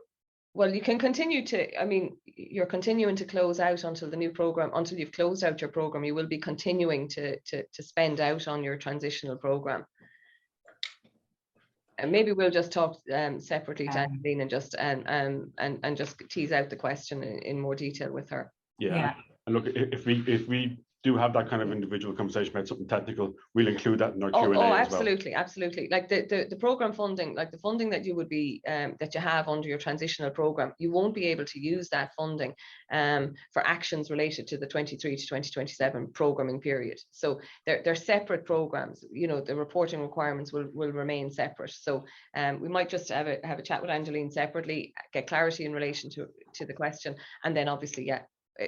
Speaker 3: Well, you can continue to, I mean, you're continuing to close out until the new program, until you've closed out your program, you will be continuing to spend out on your transitional program. And maybe we'll just talk separately to Angeline and just tease out the question in more detail with her.
Speaker 2: Yeah. And look, if we do have that kind of individual conversation about something technical, we'll include that in our Q&A as well.
Speaker 3: Absolutely. Like the program funding, like the funding that you would be that you have under your transitional program, you won't be able to use that funding for actions related to the 23 to 2027 programming period. So they're separate programs. You know, the reporting requirements will remain separate. So we might just have a chat with Angeline separately, get clarity in relation to the question, and then obviously,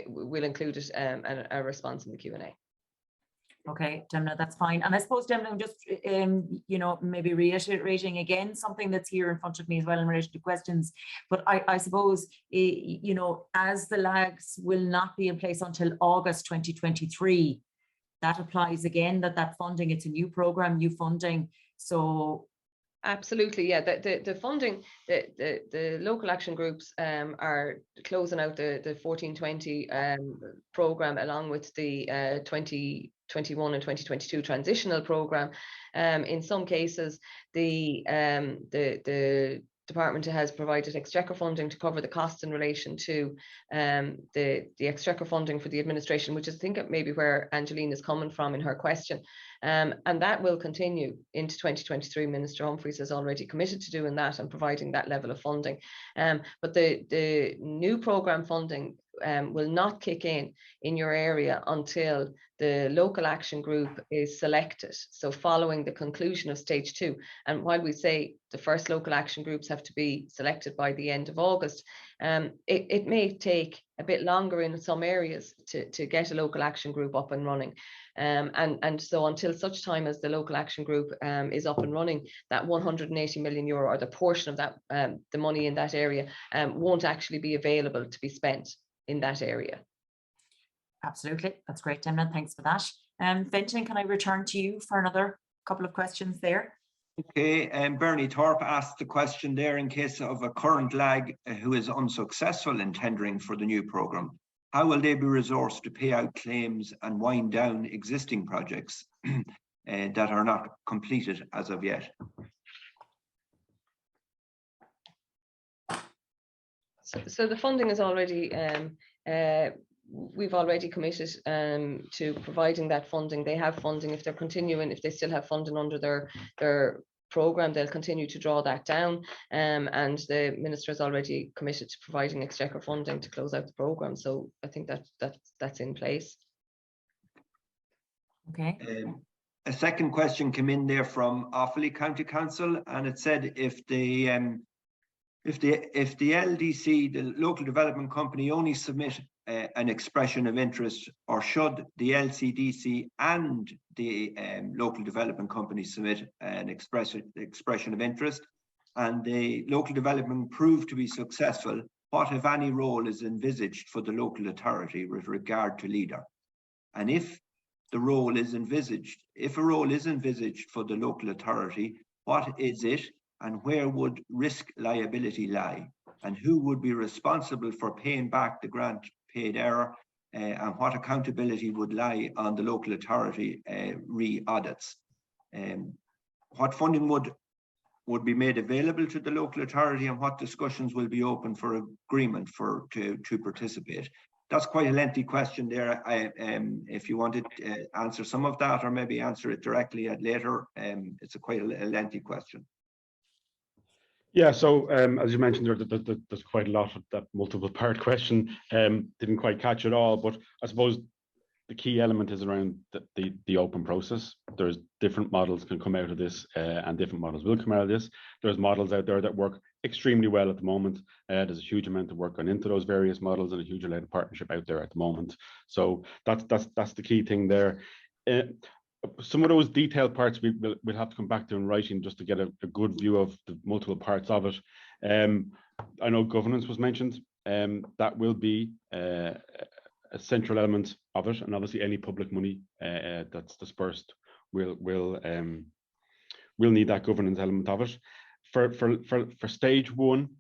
Speaker 3: we'll include it a response in the Q&A.
Speaker 1: Okay, Demna, that's fine. And I suppose, Demna, I'm just, you know, maybe reiterating again something that's here in front of me as well in relation to questions. But I suppose, you know, as the lags will not be in place until August 2023, that applies again, that funding, it's a new program, new funding. So
Speaker 3: absolutely, yeah. The funding, the local action groups are closing out the 1420 program along with the 2021 and 2022 transitional program. In some cases, the department has provided exchequer funding to cover the costs in relation to the exchequer funding for the administration, which is, I think, maybe where Angeline is coming from in her question. And that will continue into 2023. Minister Humphreys has already committed to doing that and providing that level of funding. But the new programme funding will not kick in your area until the local action group is selected. So following the conclusion of stage 2. And while we say the first local action groups have to be selected by the end of August, it may take a bit longer in some areas to get a local action group up and running. And so until such time as the local action group is up and running, that 180 million euro, or the portion of that, the money in that area, won't actually be available to be spent in that area.
Speaker 1: Absolutely. That's great, Demna. Thanks for that. Fintan, can I return to you for another couple of questions there?
Speaker 4: Okay, Bernie Thorpe asked the question there: in case of a current lag who is unsuccessful in tendering for the new programme, how will they be resourced to pay out claims and wind down existing projects that are not completed as of yet?
Speaker 3: So the funding is already, we've already committed to providing that funding. They have funding. If they're continuing, if they still have funding under their programme, they'll continue to draw that down. And the minister has already committed to providing exchequer funding to close out the programme. So I think that's in place.
Speaker 1: Okay.
Speaker 4: A second question came in there from Offaly County Council, and it said if the LDC, the local development company, only submit an expression of interest, or should the LCDC and the local development company submit an expression of interest, and the local development prove to be successful, what, if any, role is envisaged for the local authority with regard to LEADER? And if a role is envisaged for the local authority, what is it, and where would risk liability lie? and who would be responsible for paying back the grant paid error, and what accountability would lie on the local authority re-audits. What funding would be made available to the local authority, and what discussions will be open for agreement to participate. That's quite a lengthy question there. If you wanted to answer some of that, or maybe answer it directly at later, it's quite a lengthy question.
Speaker 2: Yeah, so as you mentioned, there's quite a lot of that multiple part question. Didn't quite catch it all, but I suppose the key element is around the open process. There's different models can come out of this, and different models will come out of this. There's models out there that work extremely well at the moment. There's a huge amount of work gone into those various models, and a huge amount of partnership out there at the moment. So that's the key thing there. Some of those detailed parts we'll have to come back to in writing, just to get a good view of the multiple parts of it. I know governance was mentioned. That will be a central element of it, and obviously any public money that's dispersed will need that governance element of it. For stage one,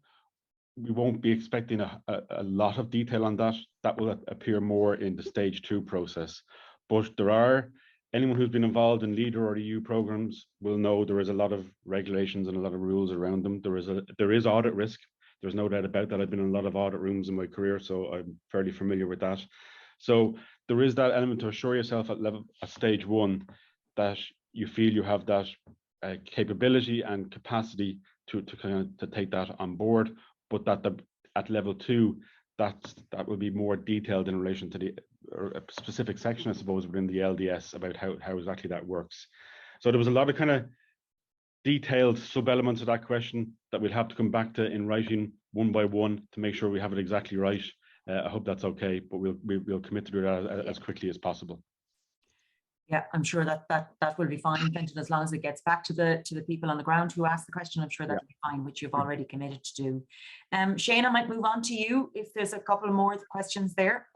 Speaker 2: we won't be expecting a lot of detail on that. That will appear more in the stage 2 process. But anyone who's been involved in LEADER or EU programs will know there is a lot of regulations and a lot of rules around them. There is audit risk. There's no doubt about that. I've been in a lot of audit rooms in my career, so I'm fairly familiar with that. So there is that element to assure yourself at stage 1 that you feel you have that capability and capacity to take that on board, but that at level 2, that will be more detailed in relation to a specific section, I suppose, within the LDS about how exactly that works. So there was a lot of kind of detailed sub-elements of that question that we'll have to come back to in writing one by one to make sure we have it exactly right. I hope that's okay, but we'll commit to do that as quickly as possible.
Speaker 1: Yeah, I'm sure that will be fine, Fintan, as long as it gets back to the people on the ground who asked the question. I'm sure that'll be fine, which you've already committed to do. Shane, I might move on to you if there's a couple more questions there.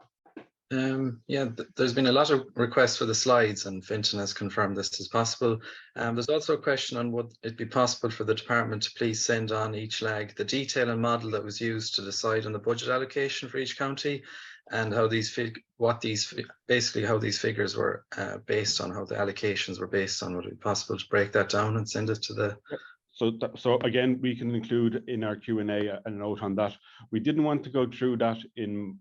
Speaker 5: Yeah, there's been a lot of requests for the slides, and Fintan has confirmed this is possible. There's also a question on would it be possible for the department to please send on each leg the detail and model that was used to decide on the budget allocation for each county, and how these figures were based on, how the allocations were based on. Would it be possible to break that down and send it to the?
Speaker 2: So again, we can include in our Q&A a note on that. We didn't want to go through that in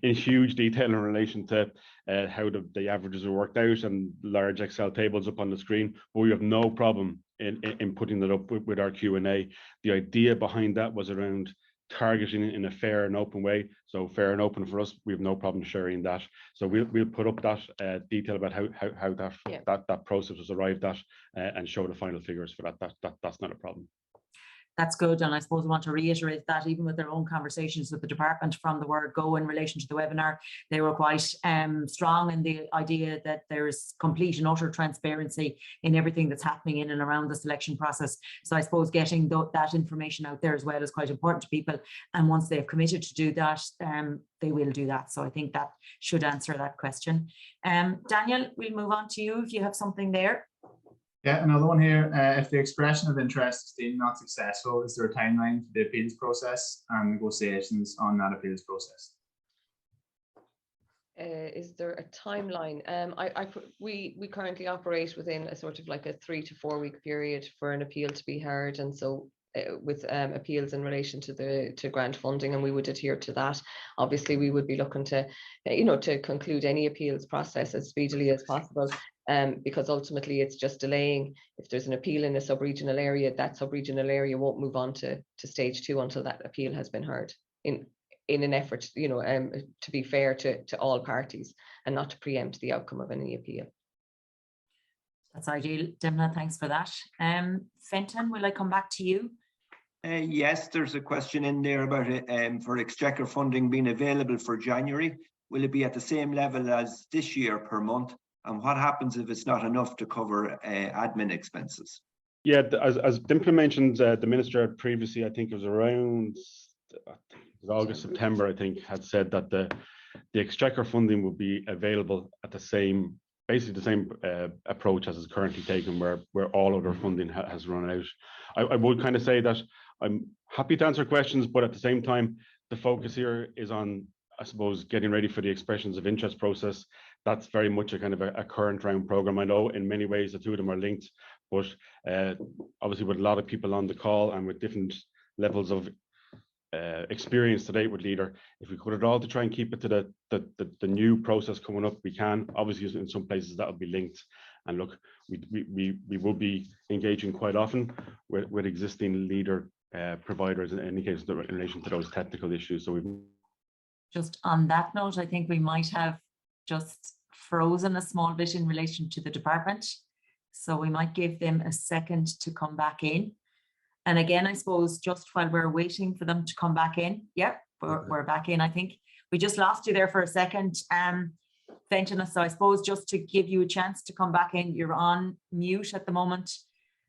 Speaker 2: huge detail in relation to how the averages are worked out and large Excel tables up on the screen, but we have no problem in putting that up with our Q&A. The idea behind that was around targeting in a fair and open way. So fair and open for us, we have no problem sharing that. So we'll put up that detail about how that process was arrived at, and show the final figures for that. That's not a problem.
Speaker 1: That's good, and I suppose I want to reiterate that even with their own conversations with the department from the word go in relation to the webinar, they were quite strong in the idea that there's complete and utter transparency in everything that's happening in and around the selection process. So I suppose getting that information out there as well is quite important to people, and once they've committed to do that, they will do that. So I think that should answer that question. Daniel, we'll move on to you if you have something there.
Speaker 6: Yeah, another one here. If the expression of interest is deemed not successful, is there a timeline for the appeals process and negotiations on that appeals process?
Speaker 3: Is there a timeline? We currently operate within a sort of like a 3 to 4 week period for an appeal to be heard, and so with appeals in relation to grant funding, and we would adhere to that. Obviously, we would be looking to, to conclude any appeals process as speedily as possible. Because ultimately it's just delaying. If there's an appeal in a sub-regional area, that sub-regional area won't move on to stage 2 until that appeal has been heard, in an effort, to be fair to all parties and not to preempt the outcome of any appeal.
Speaker 1: That's ideal, Dimna, thanks for that. Fintan, will I come back to you?
Speaker 4: Yes, there's a question in there about it, for Exchequer funding being available for January. Will it be at the same level as this year per month? And what happens if it's not enough to cover admin expenses? Yeah,
Speaker 2: as Dimna mentioned, the minister previously, I think it was around August, September, I think, had said that the Exchequer funding would be available at basically the same approach as is currently taken, where all other funding has run out. I would kind of say that I'm happy to answer questions, but at the same time, the focus here is on, I suppose, getting ready for the expressions of interest process. That's very much a kind of a current round program. I know in many ways the two of them are linked, but obviously with a lot of people on the call and with different levels of experience to date with Leader, if we could at all to try and keep it to the new process coming up, we can. Obviously in some places that will be linked. And look, we will be engaging quite often with existing Leader providers in any case in relation to those technical issues. So we've
Speaker 1: Just on that note, I think we might have just frozen a small bit in relation to the department. So we might give them a second to come back in. And again, I suppose just while we're waiting for them to come back in, yep, we're back in. I think we just lost you there for a second, Fenton. So I suppose just to give you a chance to come back in, you're on mute at the moment.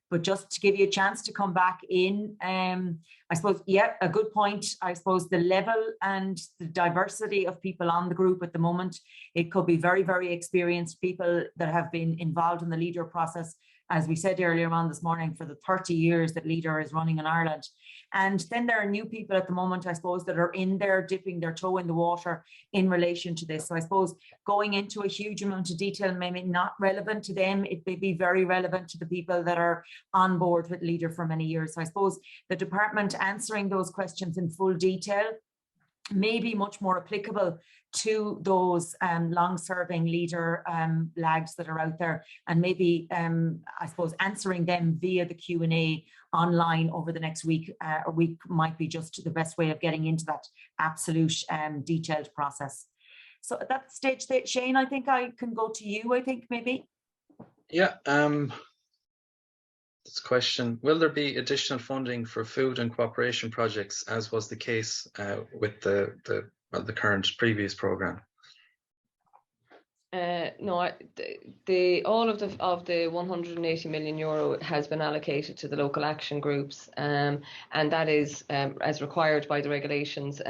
Speaker 1: But just to give you a chance to come back in, I suppose, yeah, a good point. I suppose the level and the diversity of people on the group at the moment, it could be very, very experienced people that have been involved in the Leader process, as we said earlier on this morning, for the 30 years that Leader is running in Ireland. And then there are new people at the moment, I suppose, that are in there dipping their toe in the water in relation to this. So I suppose going into a huge amount of detail may be not relevant to them. It may be very relevant to the people that are on board with Leader for many years. So I suppose the department answering those questions in full detail may be much more applicable to those long-serving Leader lags that are out there, and maybe I suppose answering them via the Q&A online over the next week or week might be just the best way of getting into that absolute detailed process. So at that stage, Shane, I think I can go to you, I think maybe.
Speaker 5: Yeah, this question, will there be additional funding for food and cooperation projects as was the case with the current previous programme?
Speaker 3: No, all of the 180 million euro has been allocated to the local action groups, and that is as required by the regulations.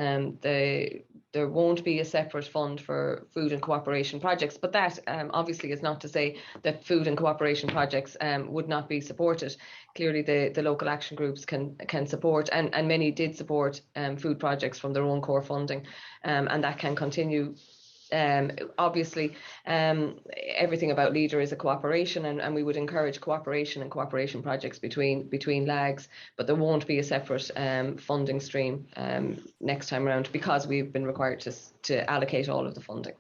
Speaker 3: There won't be a separate fund for food and cooperation projects, but that obviously is not to say that food and cooperation projects would not be supported. Clearly, the local action groups can support, and many did support food projects from their own core funding, and that can continue. Obviously, everything about Leader is a cooperation, and we would encourage cooperation and cooperation projects between lags, but there won't be a separate funding stream next time around, because we've been required to allocate all of the funding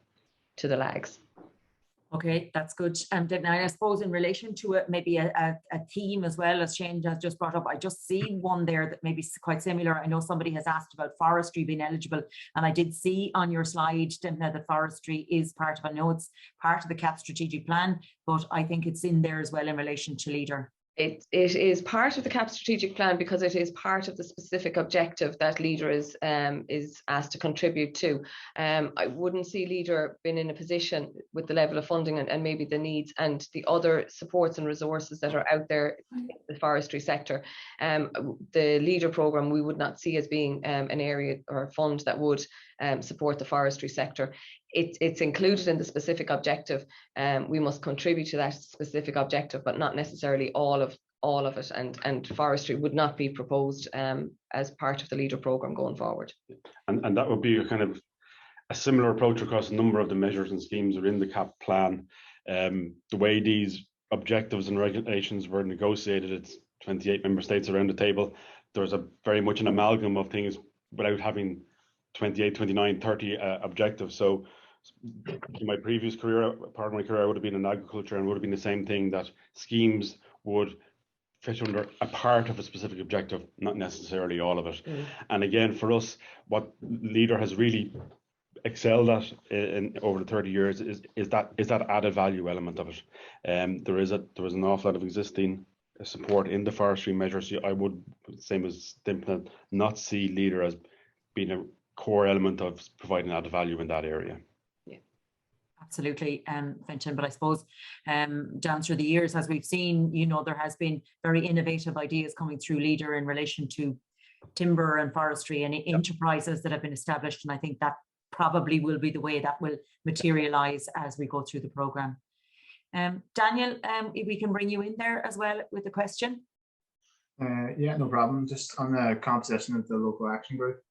Speaker 3: to the lags.
Speaker 1: Okay, that's good. And I suppose in relation to it, maybe a theme as well, as Shane has just brought up, I just see one there that may be quite similar. I know somebody has asked about forestry being eligible, and I did see on your slide, Dimna, that forestry is part of, I know it's part of the CAP strategic plan, but I think it's in there as well in relation to Leader.
Speaker 3: It is part of the CAP strategic plan because it is part of the specific objective that Leader is asked to contribute to. I wouldn't see Leader being in a position with the level of funding and maybe the needs and the other supports and resources that are out there in the forestry sector. The Leader programme we would not see as being an area or a fund that would support the forestry sector. It's included in the specific objective. We must contribute to that specific objective, but not necessarily all of it. And forestry would not be proposed as part of the Leader programme going forward.
Speaker 2: And that would be a kind of a similar approach across a number of the measures and schemes that are in the CAP plan. The way these objectives and regulations were negotiated, it's 28 member states around the table. There's a very much an amalgam of things without having 28, 29, 30 objectives. So in my previous career, part of my career, I would have been in agriculture, and would have been the same thing, that schemes would fit under a part of a specific objective, not necessarily all of it. And again, for us, what Leader has really excelled at over the 30 years is that added value element of it. There is an awful lot of existing support in the forestry measures. I would, same as Dimna, not see Leader as being a core element of providing added value in that area.
Speaker 1: Absolutely, Fintan, but I suppose down through the years, as we've seen, there has been very innovative ideas coming through Leader in relation to timber and forestry and enterprises that have been established, and I think that probably will be the way that will materialise as we go through the programme. Daniel, if we can bring you in there as well with the question.
Speaker 6: Yeah, no problem. Just on the composition of the local action group,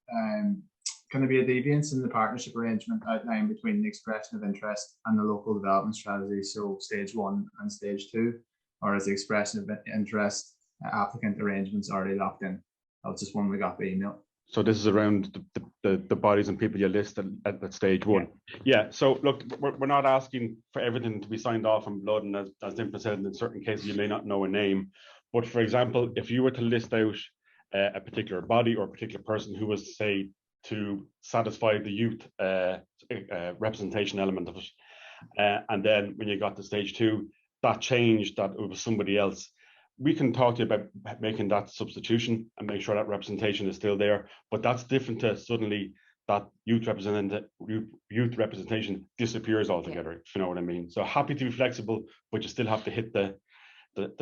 Speaker 6: can there be a deviance in the partnership arrangement outlined between the expression of interest and the local development strategy, so stage 1 and stage 2, or is the expression of interest applicant arrangements already locked in? That was just one we got by email.
Speaker 2: So this is around the bodies and people you list at stage 1. Yeah. So look, we're not asking for everything to be signed off in blood, and as Dimple said, in certain cases you may not know a name. But for example, if you were to list out a particular body or a particular person who was, say, to satisfy the youth representation element of it, and then when you got to stage 2, that changed, that it was somebody else, we can talk to you about making that substitution and make sure that representation is still there. But that's different to suddenly that youth representation disappears altogether, if you know what I mean. So happy to be flexible, but you still have to hit the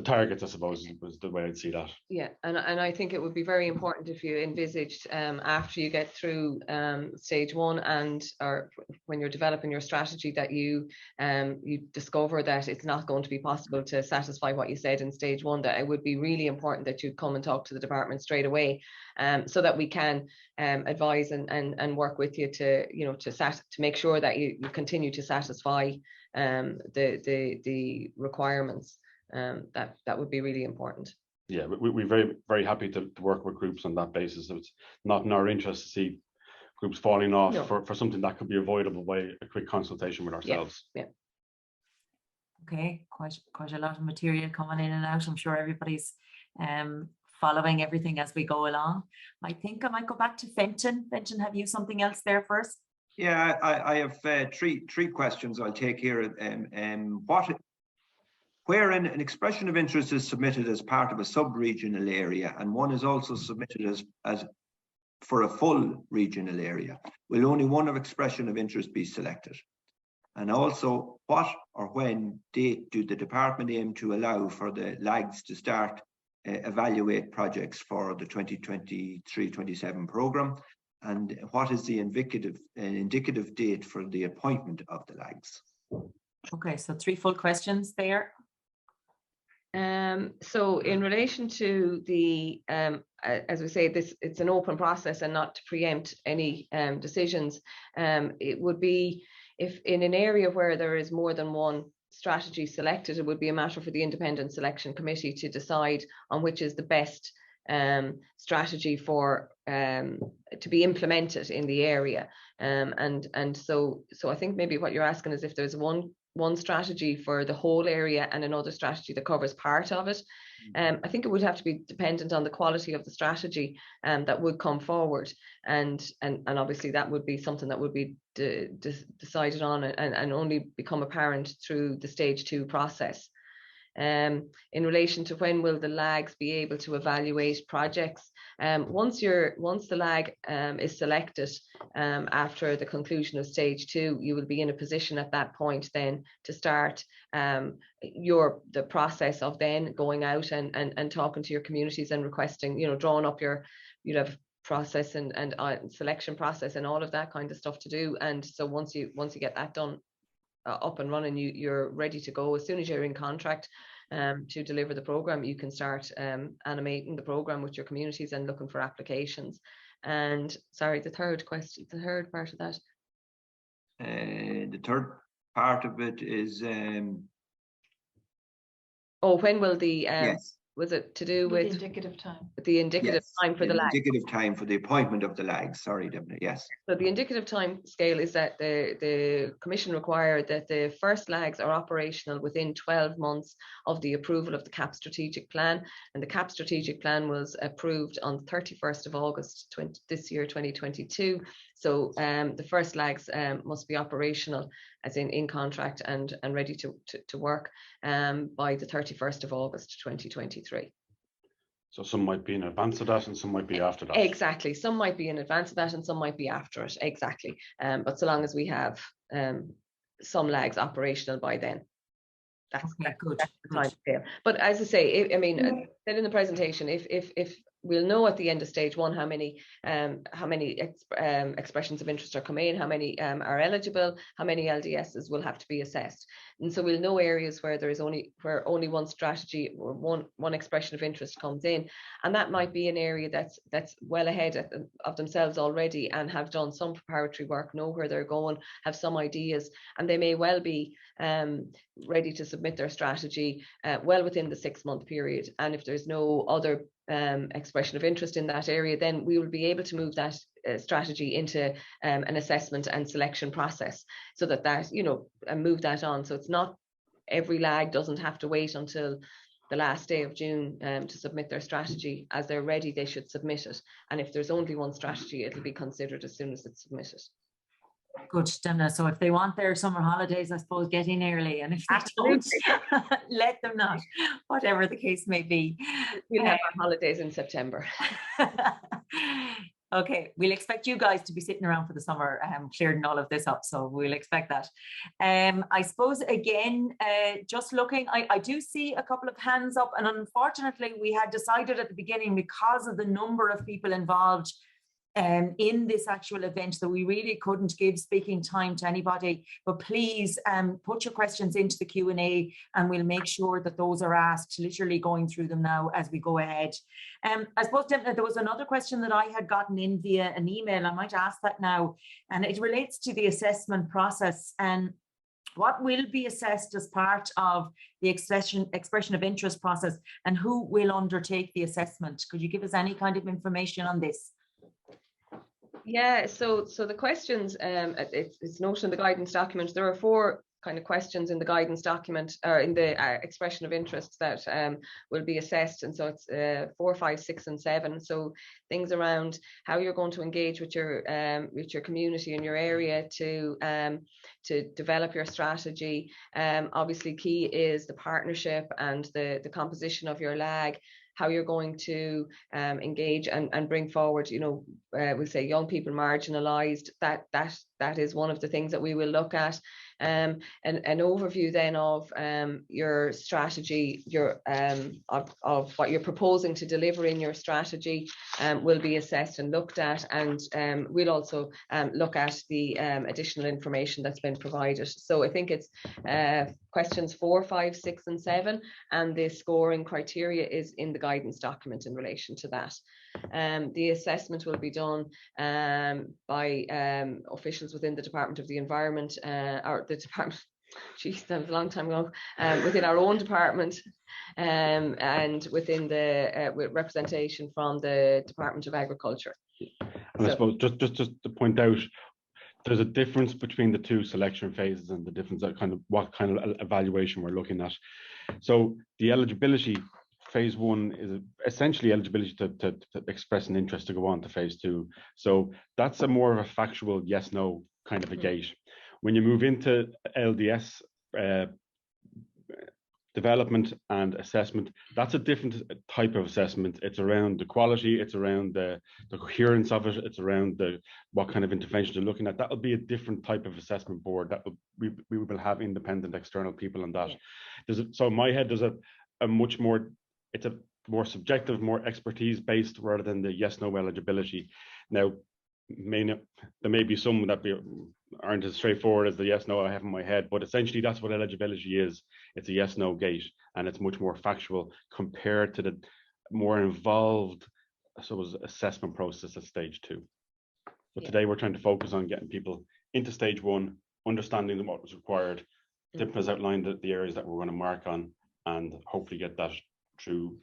Speaker 2: targets, I suppose, was the way I'd see that.
Speaker 3: Yeah, and I think it would be very important if you envisaged after you get through stage 1 or when you're developing your strategy, that you discover that it's not going to be possible to satisfy what you said in stage 1, that it would be really important that you come and talk to the department straight away, so that we can advise and work with you to make sure that you continue to satisfy the requirements. That would be really important.
Speaker 2: Yeah, we're very, very happy to work with groups on that basis. It's not in our interest to see groups falling off for something that could be avoidable by a quick consultation with ourselves.
Speaker 3: Yeah.
Speaker 1: Okay, quite a lot of material coming in and out. I'm sure everybody's following everything as we go along. I think I might go back to Fenton. Fenton, have you something else there first?
Speaker 4: Yeah, I have three questions I'll take here. Where an expression of interest is submitted as part of a sub-regional area, and one is also submitted as for a full regional area, will only one of expression of interest be selected? And also, what or when date do the department aim to allow for the LAGs to start evaluate projects for the 2023-27 programme? And what is the indicative date for the appointment of the LAGs?
Speaker 1: Okay, so 3 full questions there.
Speaker 3: So in relation to the, as we say, it's an open process and not to preempt any decisions. It would be, if in an area where there is more than one strategy selected, it would be a matter for the independent selection committee to decide on which is the best strategy for to be implemented in the area. And so I think maybe what you're asking is if there's one strategy for the whole area and another strategy that covers part of it. I think it would have to be dependent on the quality of the strategy that would come forward, and obviously that would be something that would be decided on and only become apparent through the stage 2 process. In relation to when will the LAGs be able to evaluate projects, once the LAG is selected after the conclusion of stage 2, you will be in a position at that point then to start the process of then going out and talking to your communities and requesting, drawing up you'd have process and selection process and all of that kind of stuff to do. And so once you get that done, up and running, you're ready to go. As soon as you're in contract to deliver the program, you can start animating the program with your communities and looking for applications. And sorry, the third part of that.
Speaker 4: The third part of it is
Speaker 3: when will the
Speaker 4: yes.
Speaker 3: Was it to do with
Speaker 7: the indicative time?
Speaker 3: The indicative
Speaker 4: Yes,
Speaker 3: time for the LAG.
Speaker 4: Indicative time for the appointment of the LAG. Sorry, Deborah. Yes.
Speaker 3: So the indicative time scale is that the Commission required that the first LAGs are operational within 12 months of the approval of the CAP strategic plan, and the CAP strategic plan was approved on the 31st of August this year, 2022. So the first LAGs must be operational, as in contract and ready to work by the 31st of August 2023.
Speaker 2: So some might be in advance of that and some might be after that.
Speaker 3: Exactly. Some might be in advance of that and some might be after it. Exactly. But so long as we have some LAGs operational by then. That's
Speaker 1: good.
Speaker 3: the time scale. But as I say, I mean, said in the presentation, if we'll know at the end of stage one how many expressions of interest are coming in, how many are eligible, how many LDSs will have to be assessed. And so we'll know areas where there is only one strategy or one expression of interest comes in, and that might be an area that's well ahead of themselves already and have done some preparatory work, know where they're going, have some ideas, and they may well be ready to submit their strategy well within the 6-month period. And if there's no other expression of interest in that area, then we will be able to move that strategy into an assessment and selection process, so that move that on. So it's not, every lag doesn't have to wait until the last day of June to submit their strategy. As they're ready, they should submit it. And if there's only one strategy, it'll be considered as soon as it's submitted.
Speaker 1: Good, Demna. So if they want their summer holidays, I suppose get in early, and if they don't, let them not, whatever the case may be.
Speaker 3: We'll have our holidays in September.
Speaker 1: Okay, we'll expect you guys to be sitting around for the summer, clearing all of this up. So we'll expect that. I suppose, again, just looking, I do see a couple of hands up, and unfortunately we had decided at the beginning, because of the number of people involved in this actual event, that we really couldn't give speaking time to anybody. But please put your questions into the Q&A, and we'll make sure that those are asked, literally going through them now as we go ahead. I suppose there was another question that I had gotten in via an email. I might ask that now, and it relates to the assessment process and what will be assessed as part of the expression of interest process, and who will undertake the assessment. Could you give us any kind of information on this?
Speaker 3: Yeah, so the questions, it's noted in the guidance document. There are 4 kind of questions in the guidance document, or in the expression of interest, that will be assessed. And so it's 4, 5, 6, and 7. So things around how you're going to engage with your community in your area to develop your strategy. Obviously, key is the partnership and the composition of your lag, how you're going to engage and bring forward, we'll say young people marginalized. That is one of the things that we will look at. An overview then of your strategy, of what you're proposing to deliver in your strategy will be assessed and looked at, and we'll also look at the additional information that's been provided. So I think it's questions 4, 5, 6, and 7, and the scoring criteria is in the guidance document in relation to that. The assessment will be done by officials within the Department of the Environment, or the department, geez, that was a long time ago, within our own department, and within the with representation from the Department of Agriculture.
Speaker 2: And I suppose just to point out, there's a difference between the 2 selection phases, and the difference that what kind of evaluation we're looking at. So the eligibility, phase 1 is essentially eligibility to express an interest to go on to phase 2. So that's a more of a factual yes/no kind of a gate. When you move into LDS development and assessment, that's a different type of assessment. It's around the quality, it's around the coherence of it, it's around what kind of interventions you're looking at. That will be a different type of assessment board. That we will have independent external people on that. Yeah. So in my head, there's a much more, it's a more subjective, more expertise based, rather than the yes/no eligibility. Now, there may be some that aren't as straightforward as the yes/no I have in my head, but essentially that's what eligibility is. It's a yes/no gate, and it's much more factual compared to the more involved, I suppose, assessment process at stage 2. But today we're trying to focus on getting people into stage 1, understanding what was required. Dip has outlined the areas that we're going to mark on, and hopefully get that through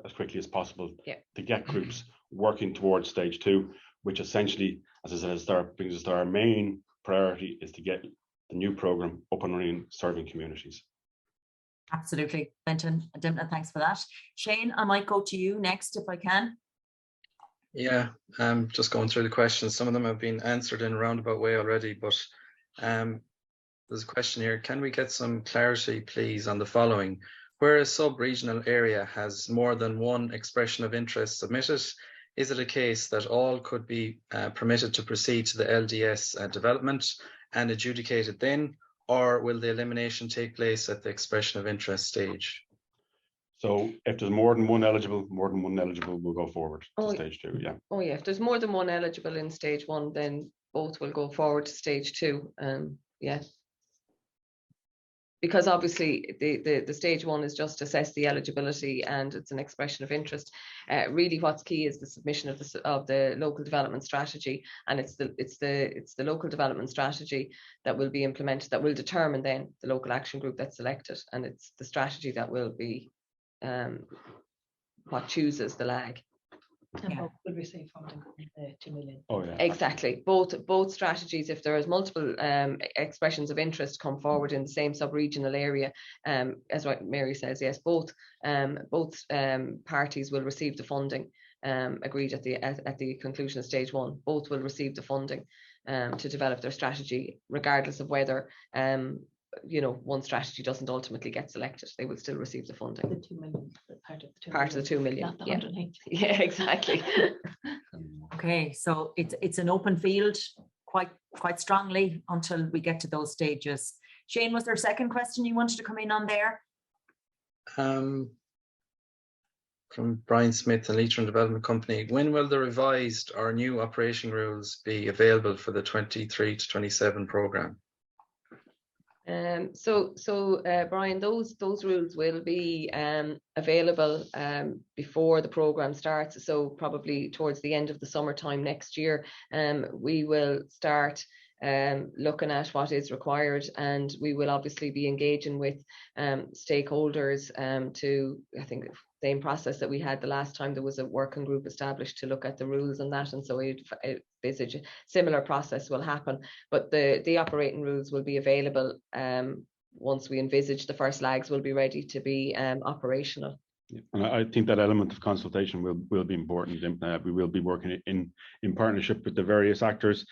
Speaker 2: as quickly as possible to get groups working towards stage 2, which essentially, as I said, brings us to our main priority, is to get the new program up and running, serving communities.
Speaker 1: Absolutely, Benton, Dimna, thanks for that. Shane, I might go to you next if I can.
Speaker 5: Yeah, just going through the questions. Some of them have been answered in a roundabout way already, but there's a question here. Can we get some clarity, please, on the following? Where a sub-regional area has more than one expression of interest submitted, is it a case that all could be permitted to proceed to the LDS development and adjudicated then, or will the elimination take place at the expression of interest stage?
Speaker 2: So if there's more than one eligible will go forward to
Speaker 3: Oh,
Speaker 2: stage 2. Yeah.
Speaker 3: Oh, yeah, if there's more than one eligible in stage 1, then both will go forward to stage 2. Yeah. Because obviously the stage 1 is just to assess the eligibility and it's an expression of interest. Really what's key is the submission of the local development strategy, and it's the local development strategy that will be implemented that will determine then the local action group that's selected, and it's the strategy that will be what chooses the lag.
Speaker 7: And
Speaker 1: Yeah.
Speaker 7: both will receive funding from the 2 million.
Speaker 2: Oh yeah.
Speaker 3: Exactly. Both strategies, if there is multiple expressions of interest come forward in the same sub-regional area, as what Mary says, yes, both parties will receive the funding agreed at the conclusion of stage 1. Both will receive the funding to develop their strategy, regardless of whether one strategy doesn't ultimately get selected. They will still receive the funding.
Speaker 7: The 2 million,
Speaker 3: Part of the 2 million.
Speaker 7: not the
Speaker 3: Yeah.
Speaker 7: 180.
Speaker 3: Yeah, exactly.
Speaker 1: Okay, so it's an open field quite strongly until we get to those stages. Shane, was there a second question you wanted to come in on there?
Speaker 5: From Brian Smith and Leitrim Development Company, when will the revised or new operating rules be available for the 23 to 27 programme?
Speaker 3: Brian, those rules will be available before the programme starts. So probably towards the end of the summertime next year, we will start looking at what is required, and we will obviously be engaging with stakeholders to, I think, the same process that we had the last time. There was a working group established to look at the rules and that, and so we envisage a similar process will happen, but the operating rules will be available once we envisage the first lags will be ready to be operational.
Speaker 2: Yeah. And I think that element of consultation will be important. We will be working in partnership with the various actors,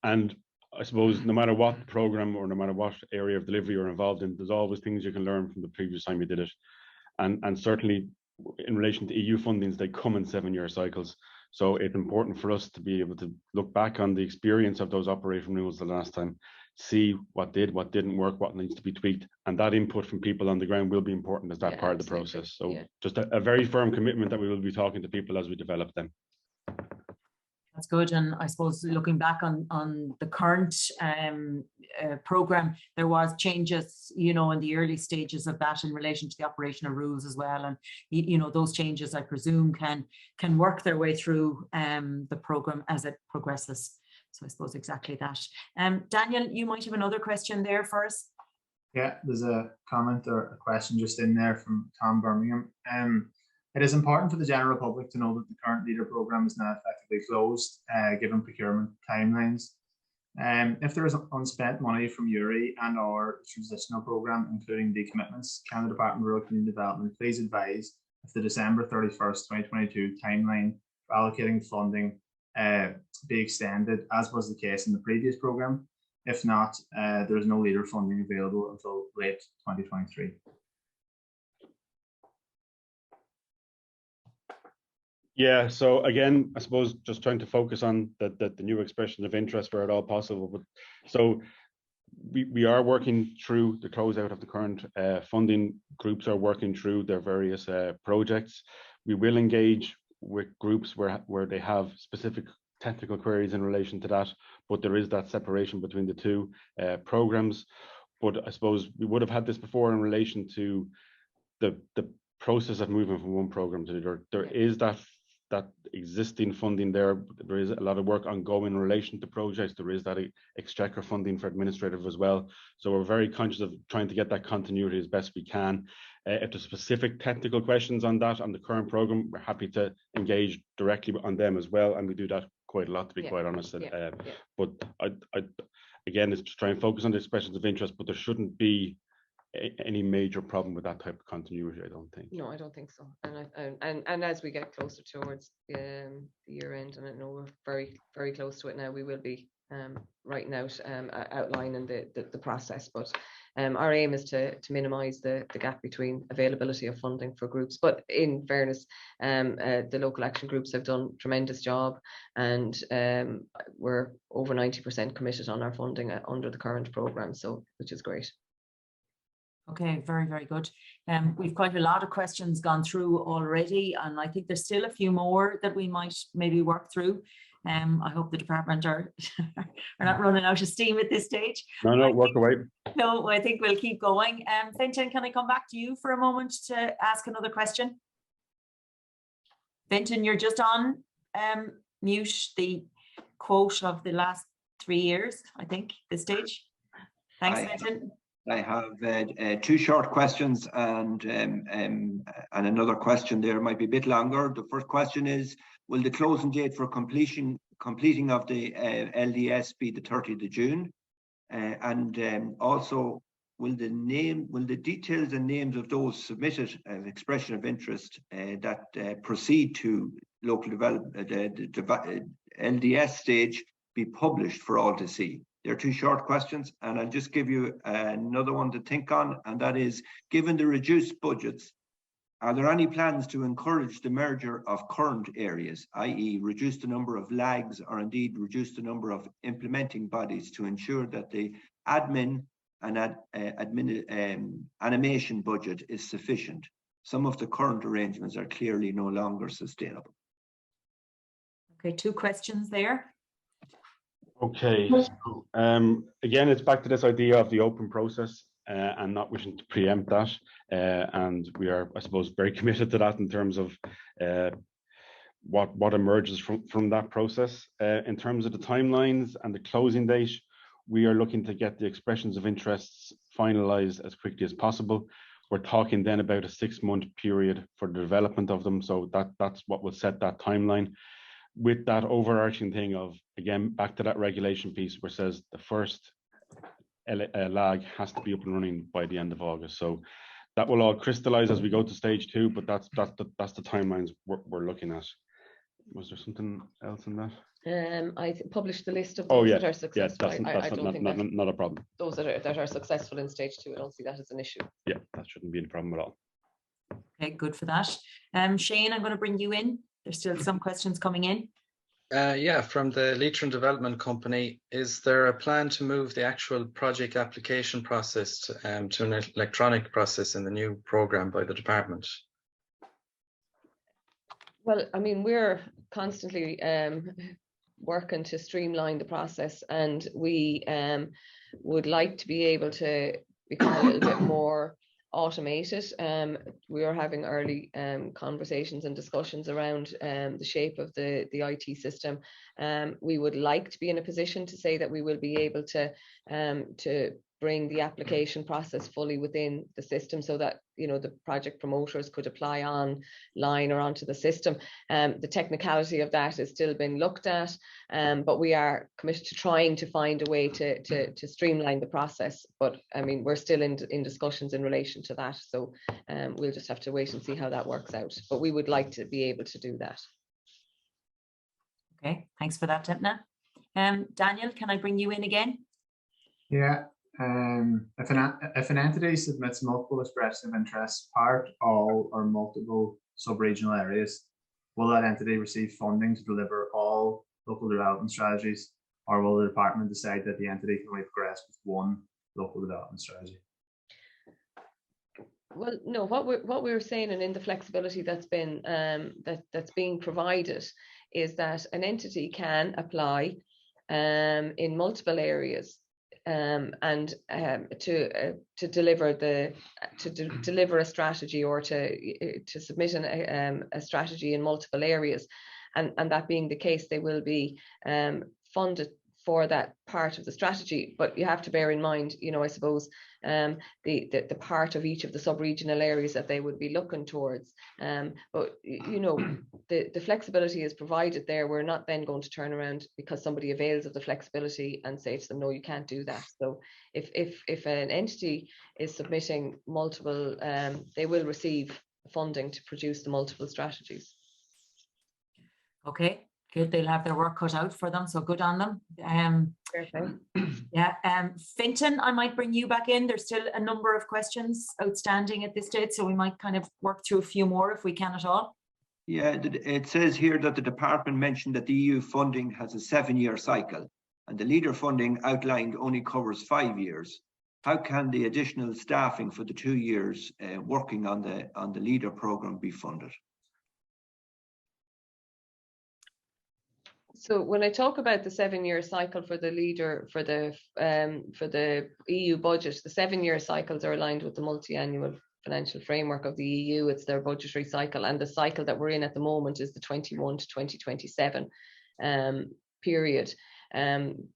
Speaker 2: and I suppose no matter what program or no matter what area of delivery you're involved in, there's always things you can learn from the previous time you did it. And certainly in relation to EU fundings, they come in 7-year cycles. So it's important for us to be able to look back on the experience of those operating rules the last time, see what didn't work, what needs to be tweaked. And that input from people on the ground will be important as that part of the process. So just a very firm commitment that we will be talking to people as we develop them.
Speaker 1: That's good. And I suppose looking back on the current program, there was changes, in the early stages of that in relation to the operational rules as well. And, those changes, I presume, can work their way through the program as it progresses. So I suppose exactly that. Daniel, you might have another question there for us.
Speaker 6: Yeah, there's a comment or a question just in there from Tom Birmingham. It is important for the general public to know that the current LEADER programme is now effectively closed, given procurement timelines. If there is unspent money from URI and our transitional programme, including decommitments, can the Department of Rural Community Development please advise if the December 31st, 2022 timeline for allocating funding be extended, as was the case in the previous programme? If not, there is no LEADER funding available until late 2023.
Speaker 2: Yeah, so again, I suppose just trying to focus on the new expression of interest where at all possible. But so we are working through the closeout of the current funding. Groups are working through their various projects. We will engage with groups where they have specific technical queries in relation to that, but there is that separation between the two programs. But I suppose we would have had this before in relation to the process of moving from one program to the other. There is that existing funding there. There is a lot of work ongoing in relation to projects. There is that exchequer funding for administrative as well. So we're very conscious of trying to get that continuity as best we can. If there's specific technical questions on that, on the current program, we're happy to engage directly on them as well. And we do that quite a lot, to be quite honest. But I again, it's to try and focus on the expressions of interest, but there shouldn't be any major problem with that type of continuity, I don't think.
Speaker 3: No, I don't think so. And as we get closer towards the year end, and I know we're very, very close to it now, we will be writing out, outlining the process. But our aim is to minimise the gap between availability of funding for groups. But in fairness, the local action groups have done a tremendous job, and we're over 90% committed on our funding under the current programme, so which is great.
Speaker 1: Okay, very, very good. We've quite a lot of questions gone through already, and I think there's still a few more that we might maybe work through. I hope the department are not running out of steam at this stage.
Speaker 2: No, work away.
Speaker 1: No, I think we'll keep going. Fintan, can I come back to you for a moment to ask another question? Fintan, you're just on mute. The quote of the last 3 years, I think, this stage. Thanks, Fintan.
Speaker 4: I have 2 short questions and another question there might be a bit longer. The first question is, will the closing date for completing of the LDS be the 30th of June? Also, will the details and names of those submitted as expression of interest that proceed to local development, the LDS stage, be published for all to see? They're 2 short questions, and I'll just give you another one to think on, and that is, given the reduced budgets, are there any plans to encourage the merger of current areas, i.e. reduce the number of lags or indeed reduce the number of implementing bodies to ensure that the admin and animation budget is sufficient? Some of the current arrangements are clearly no longer sustainable.
Speaker 1: Okay, 2 questions there.
Speaker 2: Okay, so, again, it's back to this idea of the open process and not wishing to preempt that. And we are, I suppose, very committed to that in terms of what emerges from that process. In terms of the timelines and the closing date, we are looking to get the expressions of interests finalized as quickly as possible. We're talking then about a 6-month period for the development of them. So that's what will set that timeline, with that overarching thing of, again, back to that regulation piece where it says the first lag has to be up and running by the end of August. So that will all crystallize as we go to stage 2, but that's the timelines we're looking at. Was there something else in that?
Speaker 3: I published the list of those that are successful.
Speaker 2: Yeah,
Speaker 3: I don't think
Speaker 2: not a problem.
Speaker 3: Those that are successful in stage 2, I don't see that as an issue.
Speaker 2: Yeah, that shouldn't be a problem at all.
Speaker 1: Okay, good for that. Shane, I'm going to bring you in. There's still some questions coming in.
Speaker 5: Yeah, from the Leitrim Development Company, is there a plan to move the actual project application process to an electronic process in the new programme by the department?
Speaker 3: Well, I mean, we're constantly working to streamline the process, and we would like to be able to become a little bit more automated. We are having early conversations and discussions around the shape of the IT system. We would like to be in a position to say that we will be able to bring the application process fully within the system, so that, you know, the project promoters could apply online or onto the system. The technicality of that is still being looked at, but we are committed to trying to find a way to streamline the process. But I mean, we're still in discussions in relation to that, so we'll just have to wait and see how that works out. But we would like to be able to do that.
Speaker 1: Okay, thanks for that, Tipna. Daniel, can I bring you in again?
Speaker 6: Yeah. If an entity submits multiple expressions of interest, part, all, or multiple sub-regional areas, will that entity receive funding to deliver all local development strategies, or will the department decide that the entity can only progress with one local development strategy?
Speaker 3: Well, no, what we're saying, and in the flexibility that's been that's being provided, is that an entity can apply in multiple areas and to deliver deliver a strategy, or to submit a strategy in multiple areas, and that being the case, they will be funded for that part of the strategy. But you have to bear in mind, you know, I suppose the part of each of the sub-regional areas that they would be looking towards. But you know, the flexibility is provided there. We're not then going to turn around because somebody avails of the flexibility and say to them, no, you can't do that. So if an entity is submitting multiple, they will receive funding to produce the multiple strategies.
Speaker 1: Okay, good. They'll have their work cut out for them, so good on them. Yeah, Fintan, I might bring you back in. There's still a number of questions outstanding at this stage, so we might kind of work through a few more if we can at all.
Speaker 4: Yeah, it says here that the department mentioned that the EU funding has a 7-year cycle, and the LEADER funding outlined only covers 5 years. how can the additional staffing for the 2 years working on the LEADER programme be funded?
Speaker 3: So when I talk about the 7-year cycle for the LEADER, for the EU budget, the 7-year cycles are aligned with the multi-annual financial framework of the EU. It's their budgetary cycle, and the cycle that we're in at the moment is the 21 to 2027 period.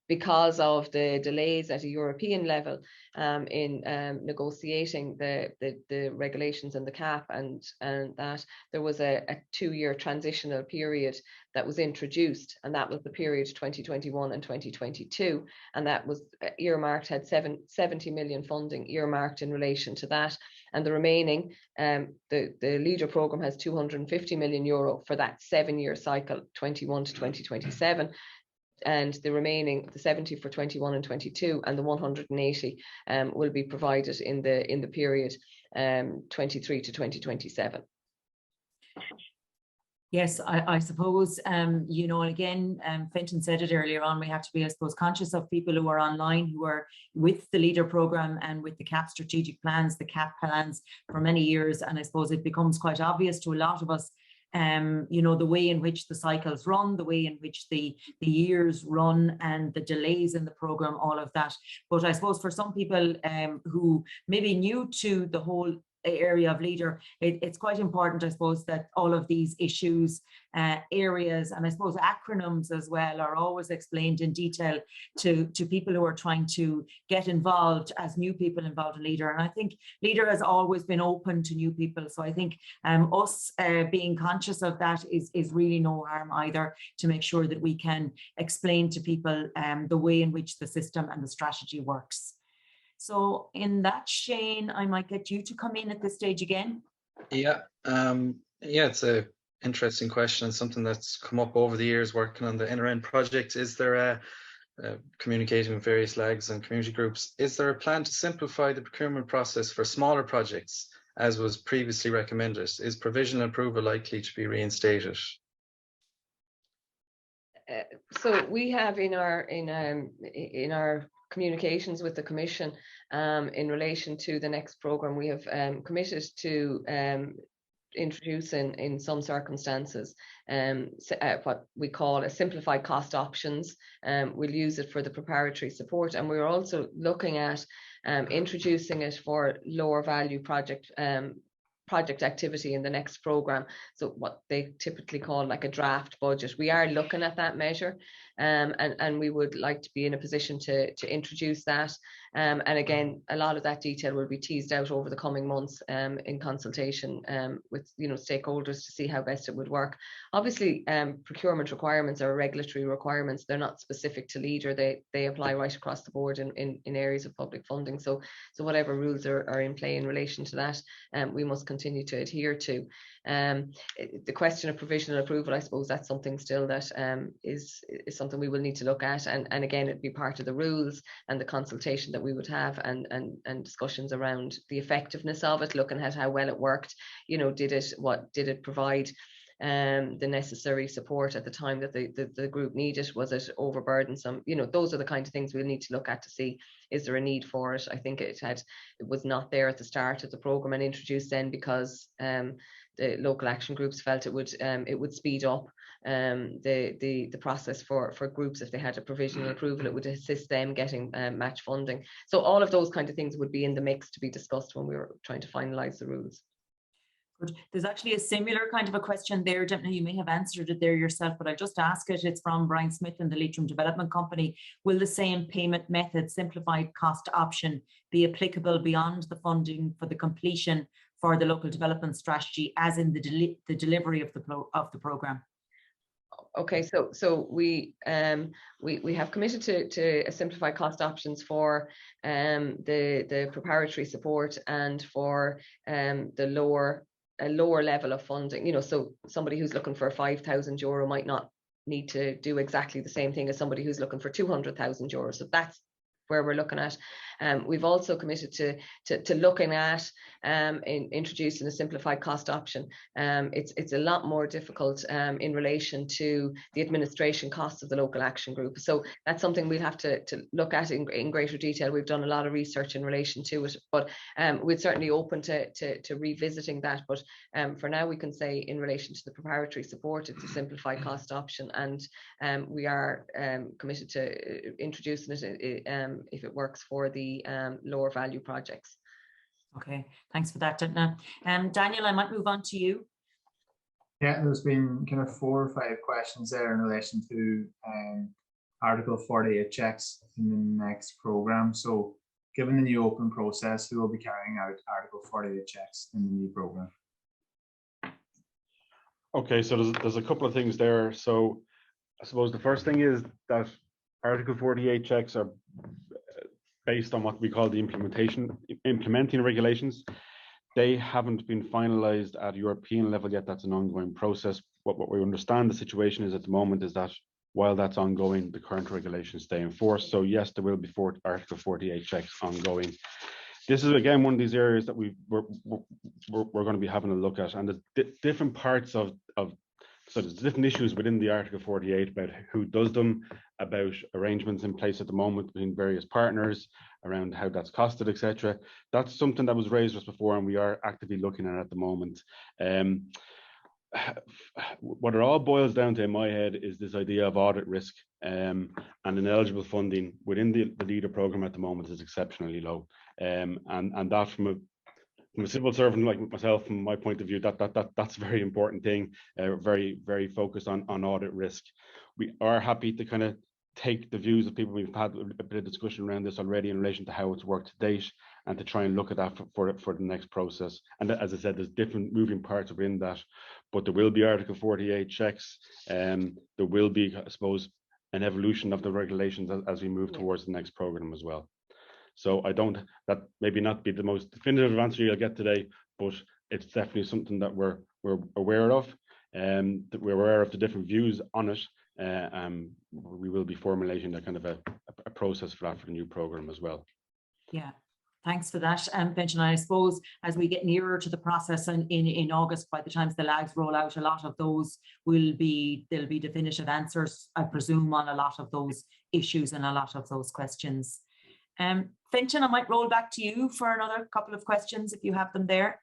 Speaker 3: Because of the delays at a European level in negotiating the regulations and the cap, and that there was a 2-year transitional period that was introduced, and that was the period 2021 and 2022, and that was earmarked, had 70 million funding earmarked in relation to that, and the remaining, the LEADER programme has 250 million euro for that 7-year cycle, 21 to 2027. And the remaining, the 70 for 21 and 22, and the 180 will be provided in the period 23 to 2027.
Speaker 1: Yes, I suppose, you know, and again, Fintan said it earlier on, we have to be, I suppose, conscious of people who are online, who are with the LEADER programme and with the CAP strategic plans, the CAP plans for many years. And I suppose it becomes quite obvious to a lot of us, you know, the way in which the cycles run, the way in which the years run, and the delays in the programme, all of that. But I suppose for some people who may be new to the whole area of LEADER, it's quite important, I suppose, that all of these issues, areas, and I suppose acronyms as well, are always explained in detail to people who are trying to get involved as new people involved in LEADER. And I think LEADER has always been open to new people. So I think us being conscious of that is really no harm either, to make sure that we can explain to people the way in which the system and the strategy works. So in that, Shane, I might get you to come in at this stage again.
Speaker 5: Yeah, it's a interesting question, and something that's come up over the years working on the NRN project. Is there communicating with various LAGs and community groups, is there a plan to simplify the procurement process for smaller projects, as was previously recommended? Is provisional approval likely to be reinstated?
Speaker 3: So we have in our communications with the Commission in relation to the next programme, we have committed to introduce in some circumstances what we call a simplified cost options. We'll use it for the preparatory support, and we're also looking at introducing it for lower value project activity in the next programme. So what they typically call like a draft budget. We are looking at that measure, and we would like to be in a position to introduce that. And again, a lot of that detail will be teased out over the coming months in consultation with stakeholders to see how best it would work. Obviously, procurement requirements are regulatory requirements. They're not specific to LEADER. They apply right across the board in areas of public funding. So whatever rules are in play in relation to that, we must continue to adhere to. The question of provisional approval, I suppose that's something still that is something we will need to look at, and again, it'd be part of the rules and the consultation that we would have, and discussions around the effectiveness of it, looking at how well it worked. Did it provide the necessary support at the time that the group needed? Was it overburdensome? Those are the kind of things we'll need to look at to see, is there a need for it? I think it was not there at the start of the programme and introduced then because the local action groups felt it would speed up the process for groups. If they had a provisional approval, it would assist them getting match funding. So all of those kind of things would be in the mix to be discussed when we were trying to finalise the rules.
Speaker 1: Good. There's actually a similar kind of a question there. Don't know, you may have answered it there yourself, but I'll just ask it. It's from Brian Smith and the Leitrim Development Company. Will the same payment method, simplified cost option, be applicable beyond the funding for the completion for the local development strategy as in the delivery of the programme?
Speaker 3: Okay, so we have committed to a simplified cost options for the preparatory support and for a lower level of funding. So somebody who's looking for €5,000 might not need to do exactly the same thing as somebody who's looking for €200,000. So that's where we're looking at. We've also committed to looking at in introducing a simplified cost option. It's a lot more difficult in relation to the administration costs of the local action group. So that's something we'll have to look at in greater detail. We've done a lot of research in relation to it, but we're certainly open to revisiting that. But for now, we can say in relation to the preparatory support, it's a simplified cost option, and we are committed to introducing it if it works for the lower value projects.
Speaker 1: Okay, thanks for that, Dana. Daniel, I might move on to you.
Speaker 6: Yeah, there's been kind of 4 or 5 questions there in relation to Article 48 checks in the next programme. So given the new open process, who will be carrying out Article 48 checks in the new programme?
Speaker 2: Okay, so there's a couple of things there. So I suppose the first thing is that Article 48 checks are based on what we call the implementing regulations. They haven't been finalized at European level yet. That's an ongoing process. What we understand the situation is at the moment is that while that's ongoing, the current regulations stay in force. So yes, there will be Article 48 checks ongoing. This is again one of these areas that we're going to be having a look at, and there's different parts of so there's different issues within the Article 48 about who does them, about arrangements in place at the moment between various partners, around how that's costed, etc. That's something that was raised just before, and we are actively looking at the moment. What it all boils down to in my head is this idea of audit risk, and ineligible funding within the LEADER program at the moment is exceptionally low. And that from a civil servant like myself, from my point of view, that's a very important thing. Very focused on audit risk. We are happy to kind of take the views of people. We've had a bit of discussion around this already in relation to how it's worked to date, and to try and look at that for the next process. And as I said, there's different moving parts within that, but there will be Article 48 checks, and there will be, I suppose, an evolution of the regulations as we move towards the next program as well. So that maybe not be the most definitive answer you'll get today, but it's definitely something that we're aware of, and that we're aware of the different views on it. We will be formulating a kind of a process for that for the new program as well.
Speaker 1: Yeah, thanks for that, Fintan. I suppose as we get nearer to the process in August, by the time the lags roll out, a lot of those there'll be definitive answers, I presume, on a lot of those issues and a lot of those questions. Fintan, I might roll back to you for another couple of questions if you have them there.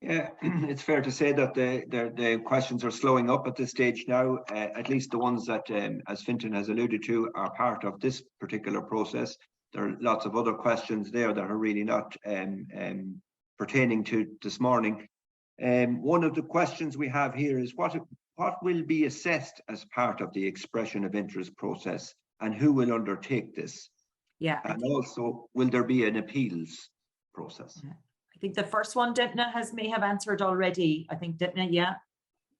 Speaker 4: Yeah, it's fair to say that the questions are slowing up at this stage now, at least the ones that, as Fintan has alluded to, are part of this particular process. There are lots of other questions there that are really not pertaining to this morning. One of the questions we have here is what will be assessed as part of the expression of interest process, and who will undertake this?
Speaker 1: Yeah.
Speaker 4: And also, will there be an appeals process?
Speaker 1: Yeah. I think the first one Dipna may have answered already. I think Dipna, yeah.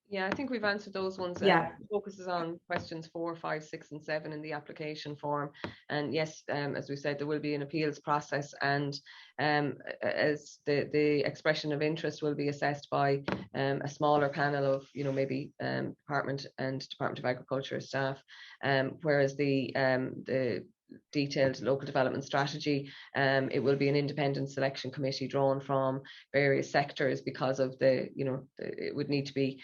Speaker 3: Yeah, I think we've answered those ones.
Speaker 1: Yeah.
Speaker 3: Focuses on questions 4, 5, 6, and 7 in the application form. And yes, as we said, there will be an appeals process, and as the expression of interest will be assessed by a smaller panel of, maybe Department of Agriculture staff, whereas the detailed local development strategy, it will be an independent selection committee drawn from various sectors, because of it would need to be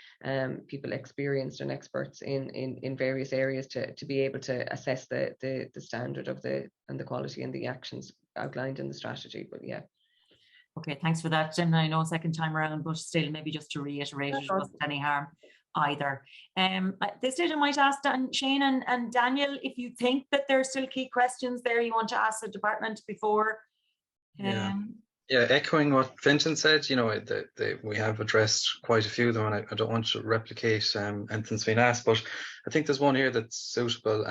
Speaker 3: people experienced and experts in various areas to be able to assess the standard of and the quality and the actions outlined in the strategy. But yeah.
Speaker 1: Okay, thanks for that, Jim. I know second time around, but still, maybe just to reiterate, it wasn't any harm either. At this stage, I might ask Shane and Daniel if you think that there are still key questions there you want to ask the department before.
Speaker 5: Yeah, echoing what Fintan said, we have addressed quite a few of them, and I don't want to replicate anything's been asked, but I think there's one here that's suitable.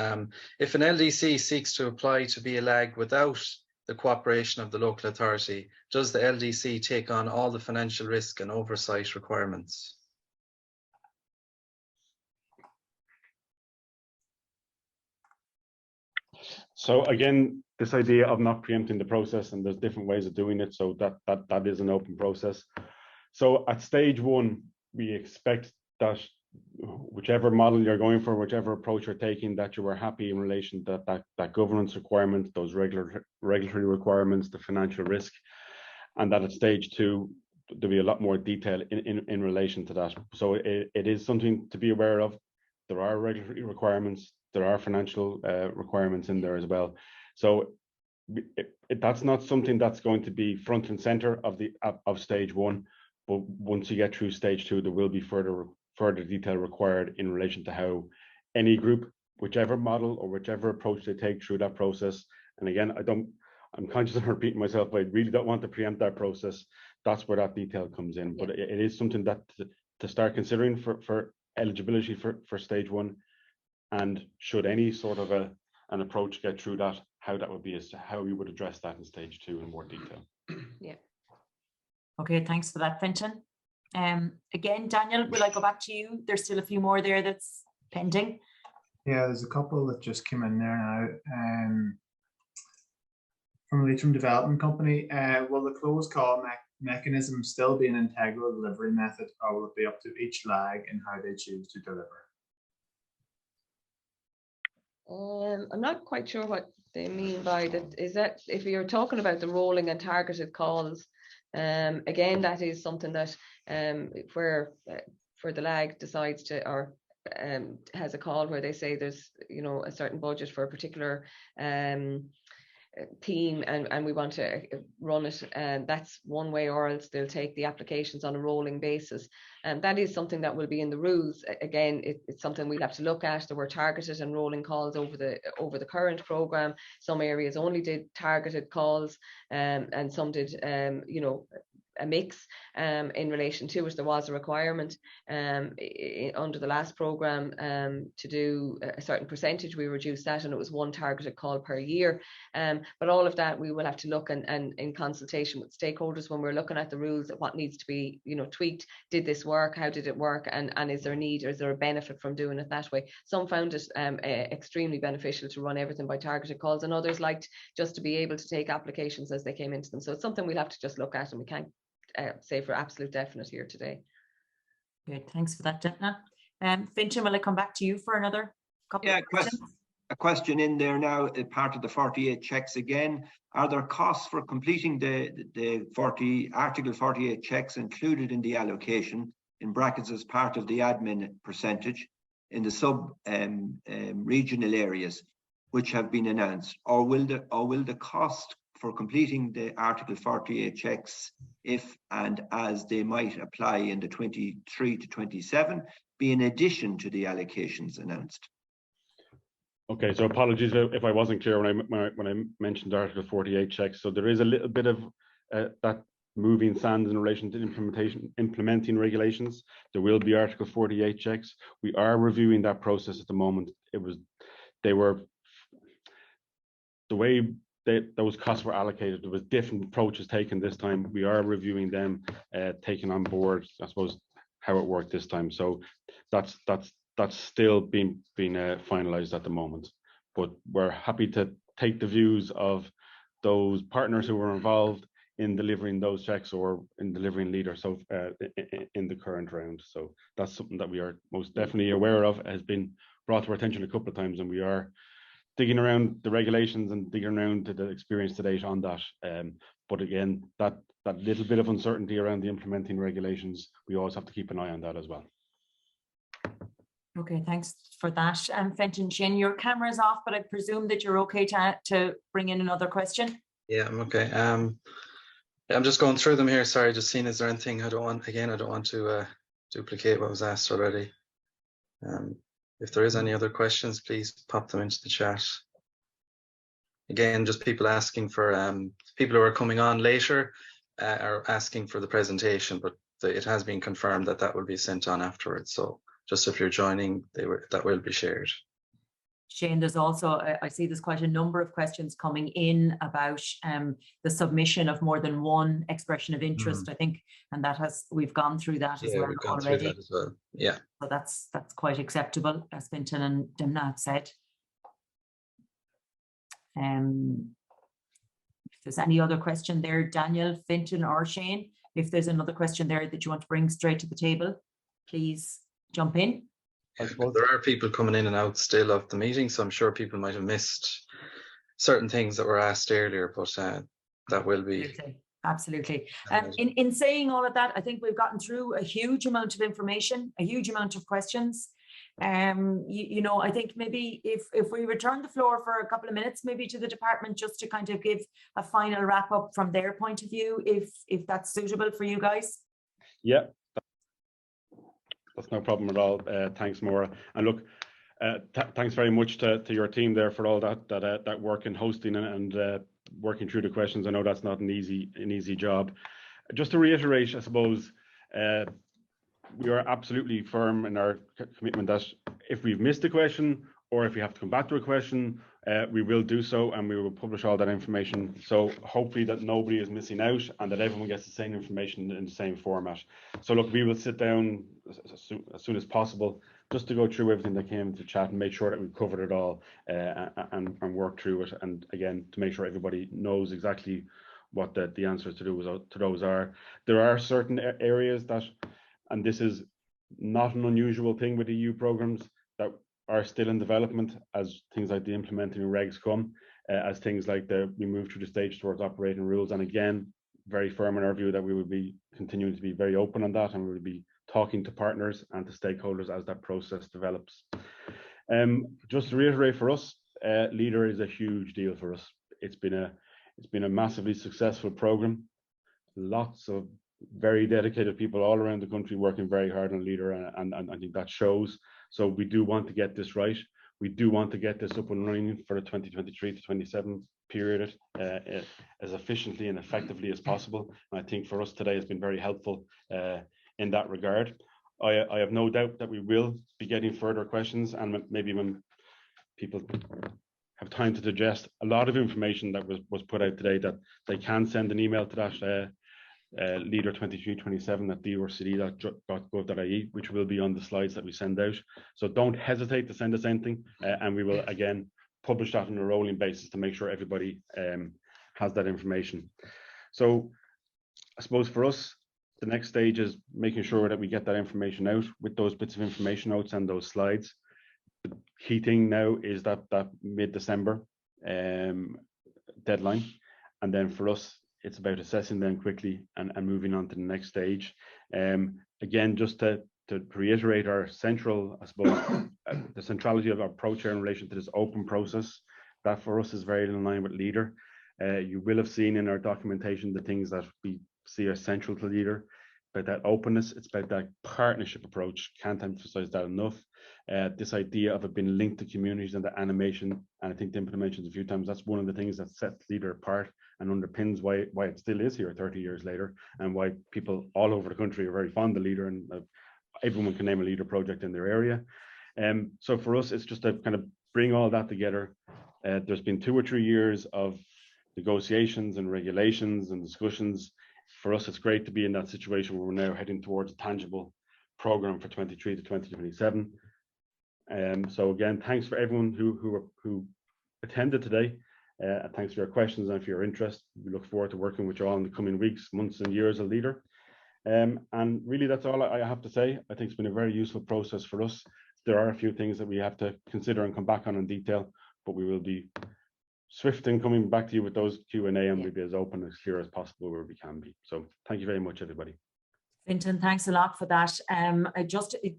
Speaker 5: If an LDC seeks to apply to be a LAG without the cooperation of the local authority, does the LDC take on all the financial risk and oversight requirements?
Speaker 2: So again, this idea of not preempting the process, and there's different ways of doing it, so that is an open process. So at stage 1, we expect that whichever model you're going for, whichever approach you're taking, that you were happy in relation to that governance requirement, those regulatory requirements, the financial risk, and that at stage 2 there'll be a lot more detail in relation to that. So it is something to be aware of. There are regulatory requirements, there are financial requirements in there as well. So that's not something that's going to be front and center of stage 1, but once you get through stage 2, there will be further detail required in relation to how any group, whichever model or whichever approach they take through that process. And again, I'm conscious of repeating myself, but I really don't want to preempt that process. That's where that detail comes in. But it is something that to start considering for eligibility for stage 1. And should any sort of an approach get through that, how that would be as to how we would address that in stage 2 in more detail.
Speaker 3: Yeah.
Speaker 1: Okay, thanks for that, Fintan. Again, Daniel, will I go back to you? There's still a few more there that's pending.
Speaker 6: Yeah, there's a couple that just came in there now. From Leitrim Development Company, will the closed call mechanism still be an integral delivery method, or will it be up to each lag in how they choose to deliver?
Speaker 3: I'm not quite sure what they mean by that. Is that if you're talking about the rolling and targeted calls, again, that is something that where the lag decides to, or has a call where they say there's, you know, a certain budget for a particular team and we want to run it, and that's one way, or else they'll take the applications on a rolling basis, and that is something that will be in the rules. Again, it's something we'll have to look at. There were targeted and rolling calls over the current program. Some areas only did targeted calls, and some did you know, a mix in relation to it. There was a requirement under the last program to do a certain percentage. We reduced that, and it was one targeted call per year. But all of that we will have to look and in consultation with stakeholders when we're looking at the rules, at what needs to be, you know, tweaked. Did this work? How did it work? And is there a need, or is there a benefit from doing it that way? Some found it extremely beneficial to run everything by targeted calls, and others liked just to be able to take applications as they came into them. So it's something we'll have to just look at, and we can't say for absolute definite here today.
Speaker 1: Good, thanks for that, Dana. Fintan, will I come back to you for another couple of questions?
Speaker 4: A question in there now, part of the 48 checks again. Are there costs for completing the Article 48 checks included in the allocation, in brackets, as part of the admin percentage in the sub regional areas which have been announced, or will the cost for completing the Article 48 checks, if and as they might apply in the 23 to 27, be in addition to the allocations announced?
Speaker 2: Okay, so apologies if I wasn't clear when I mentioned Article 48 checks. So there is a little bit of that moving sand in relation to implementing regulations. There will be Article 48 checks. We are reviewing that process at the moment. The way those costs were allocated, there was different approaches taken this time. We are reviewing them, taking on board, I suppose, how it worked this time. So that's still being finalized at the moment. But we're happy to take the views of those partners who were involved in delivering those checks or in delivering leader in the current round. So that's something that we are most definitely aware of. It has been brought to our attention a couple of times, and we are digging around the regulations and digging around to the experience to date on that. But again, that little bit of uncertainty around the implementing regulations, we always have to keep an eye on that as well.
Speaker 1: Okay, thanks for that. Fintan, Shin, your camera is off, but I presume that you're okay to bring in another question.
Speaker 5: Yeah, I'm okay. I'm just going through them here. Sorry, just seeing, is there anything I don't want to duplicate what was asked already. If there is any other questions, please pop them into the chat. Again, just people asking for, people who are coming on later are asking for the presentation, but it has been confirmed that will be sent on afterwards. So just if you're joining, that will be shared.
Speaker 1: Shane, there's also, I see there's quite a number of questions coming in about the submission of more than one expression of interest, I think, and we've gone through that as well already.
Speaker 5: Through that as well. Yeah.
Speaker 1: So that's quite acceptable, as Fintan and Dimna have said. If there's any other question there, Daniel, Fintan or Shane, if there's another question there that you want to bring straight to the table, please jump in?
Speaker 2: I suppose.
Speaker 5: There are people coming in and out still of the meeting, so I'm sure people might have missed certain things that were asked earlier, but that will be.
Speaker 1: Absolutely. In saying all of that, I think we've gotten through a huge amount of information, a huge amount of questions. You know, I think maybe if we return the floor for a couple of minutes, maybe to the department, just to kind of give a final wrap up from their point of view, if that's suitable for you guys.
Speaker 2: Yeah, that's no problem at all. Thanks, Maura. And look, thanks very much to your team there for all that work in hosting and working through the questions. I know that's not an easy job. Just to reiterate, I suppose, we are absolutely firm in our commitment that if we've missed a question or if we have to come back to a question, we will do so and we will publish all that information. So hopefully that nobody is missing out and that everyone gets the same information in the same format. So look, we will sit down as soon as possible just to go through everything that came to chat and make sure that we've covered it all and work through it. And again, to make sure everybody knows exactly what the answers to those are. There are certain areas that, and this is not an unusual thing with EU programs, that are still in development as things like the implementing regs come, as things like we move through the stage towards operating rules. And again, very firm in our view that we will be continuing to be very open on that, and we will be talking to partners and to stakeholders as that process develops. Just to reiterate, for us, LEADER is a huge deal for us. It's been a massively successful program. Lots of very dedicated people all around the country working very hard on LEADER, and I think that shows. So we do want to get this right. We do want to get this up and running for the 2023 to 27 period as efficiently and effectively as possible. And I think for us today has been very helpful in that regard. I have no doubt that we will be getting further questions, and maybe when people have time to digest a lot of information that was put out today, that they can send an email to that leader 2327 at drcd.gov.ie, which will be on the slides that we send out. So don't hesitate to send us anything, and we will again publish that on a rolling basis to make sure everybody has that information. So I suppose for us, the next stage is making sure that we get that information out with those bits of information notes and those slides. The key thing now is that mid-December deadline, and then for us it's about assessing them quickly and moving on to the next stage. Again, just to reiterate our central, I suppose, the centrality of our approach here in relation to this open process, that for us is very in line with LEADER. You will have seen in our documentation the things that we see as central to LEADER, about that openness, it's about that partnership approach. Can't emphasize that enough. This idea of it being linked to communities and the animation, and I think Dimple mentioned a few times, that's one of the things that sets LEADER apart and underpins why it still is here 30 years later, and why people all over the country are very fond of LEADER, and everyone can name a LEADER project in their area. So for us, it's just to kind of bring all that together. There's been 2 or 3 years of negotiations and regulations and discussions. For us, it's great to be in that situation where we're now heading towards a tangible program for 23 to 2027. So again, thanks for everyone who attended today. Thanks for your questions and for your interest. We look forward to working with you all in the coming weeks, months and years as LEADER. And really, that's all I have to say. I think it's been a very useful process for us. There are a few things that we have to consider and come back on in detail, but we will be swift in coming back to you with those Q&A, and we'll be as open and as clear as possible where we can be. So thank you very much, everybody.
Speaker 1: Fintan, thanks a lot for that.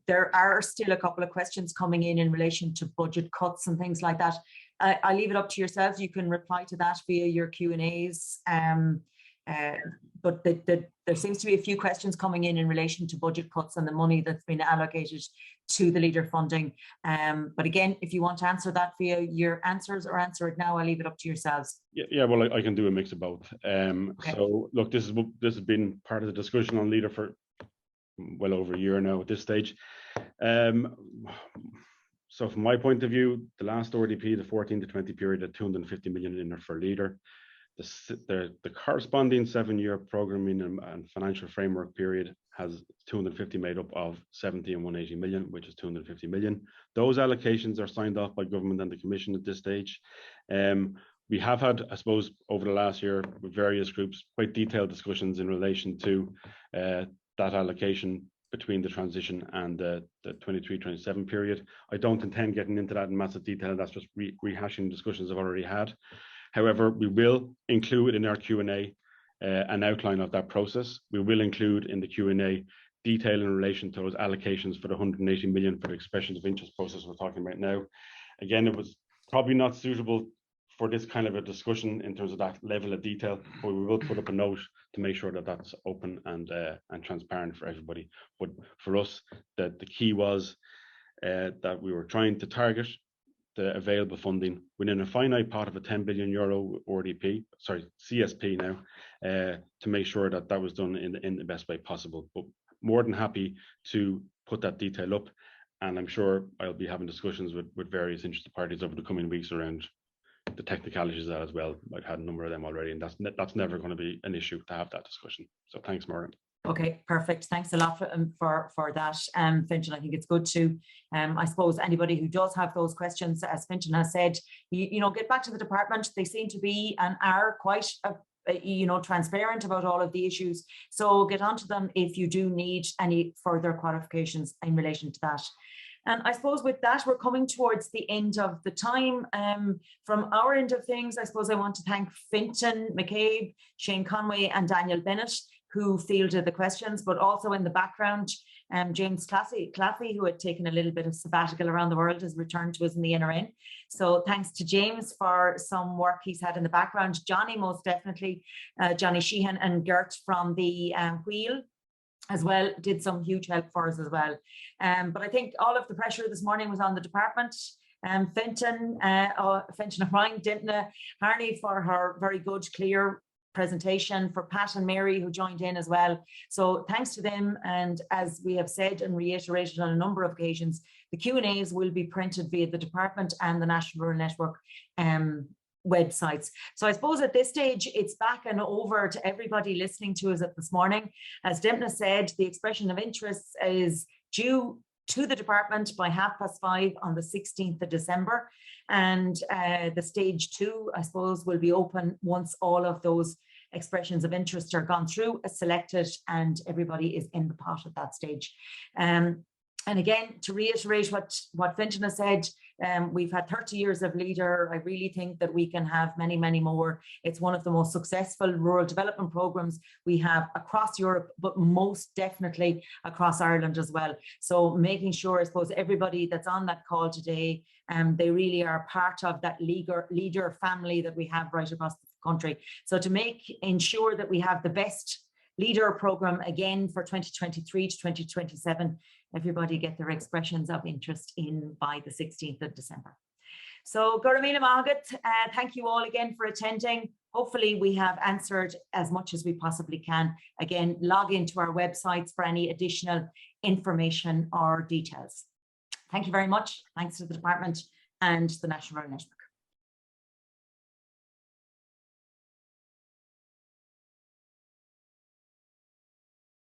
Speaker 1: There are still a couple of questions coming in relation to budget cuts and things like that. I leave it up to yourselves. You can reply to that via your Q&As. But there seems to be a few questions coming in relation to budget cuts and the money that's been allocated to the LEADER funding. But again, if you want to answer that via your answers or answer it now, I'll leave it up to yourselves.
Speaker 2: Yeah, well, I can do a mix of both.
Speaker 1: Okay.
Speaker 2: So look, this has been part of the discussion on LEADER for well over a year now at this stage. So from my point of view, the last RDP, the 14 to 20 period, had 250 million in there for LEADER. The corresponding 7-year programming and financial framework period has 250 made up of 70 and 180 million, which is 250 million. Those allocations are signed off by government and the commission at this stage. We have had, I suppose, over the last year with various groups, quite detailed discussions in relation to that allocation between the transition and the 23-27 period. I don't intend getting into that in massive detail. That's just rehashing discussions I've already had. However, we will include in our Q&A an outline of that process. We will include in the Q&A detail in relation to those allocations for the 180 million for the expressions of interest process we're talking about now. Again, it was probably not suitable for this kind of a discussion in terms of that level of detail, but we will put up a note to make sure that that's open and transparent for everybody. But for us, the key was that we were trying to target the available funding within a finite pot of a 10 billion euro CSP now, to make sure that that was done in the best way possible. But more than happy to put that detail up, and I'm sure I'll be having discussions with various interested parties over the coming weeks around the technicalities of that as well. I've had a number of them already, and that's never going to be an issue to have that discussion. So thanks, Maura.
Speaker 1: Okay, perfect. Thanks a lot for that, Fintan. I think it's good to, I suppose, anybody who does have those questions, as Fintan has said, you know, get back to the department. They seem to be and are quite, you know, transparent about all of the issues. So get onto them if you do need any further qualifications in relation to that. And I suppose with that, we're coming towards the end of the time. From our end of things, I suppose I want to thank Fintan McCabe, Shane Conway and Daniel Bennett, who fielded the questions, but also in the background, James Claffey, who had taken a little bit of sabbatical around the world, has returned to us in the NRN. So thanks to James for some work he's had in the background. Johnny, most definitely, Johnny Sheehan and Gert from the Wheel as well, did some huge help for us as well. But I think all of the pressure this morning was on the department. Fintan O'Brien, Dintna, Harney for her very good, clear presentation, for Pat and Mary who joined in as well. So thanks to them. And as we have said and reiterated on a number of occasions, the Q&As will be printed via the department and the National Rural Network websites. So I suppose at this stage, it's back and over to everybody listening to us this morning. As Dintna said, the expression of interest is due to the department by 5:30 on the 16th of December. And the stage 2, I suppose, will be open once all of those expressions of interest are gone through, selected, and everybody is in the pot at that stage. And again, to reiterate what Fintan has said, we've had 30 years of LEADER. I really think that we can have many, many more. It's one of the most successful rural development programs we have across Europe, but most definitely across Ireland as well. So making sure, I suppose, everybody that's on that call today, they really are part of that LEADER family that we have right across the country. So to ensure that we have the best LEADER program again for 2023 to 2027, everybody get their expressions of interest in by the 16th of December. So Goramila Magat, thank you all again for attending. Hopefully we have answered as much as we possibly can. Again, log into our websites for any additional information or details. Thank you very much. Thanks to the department and the National Rural Network.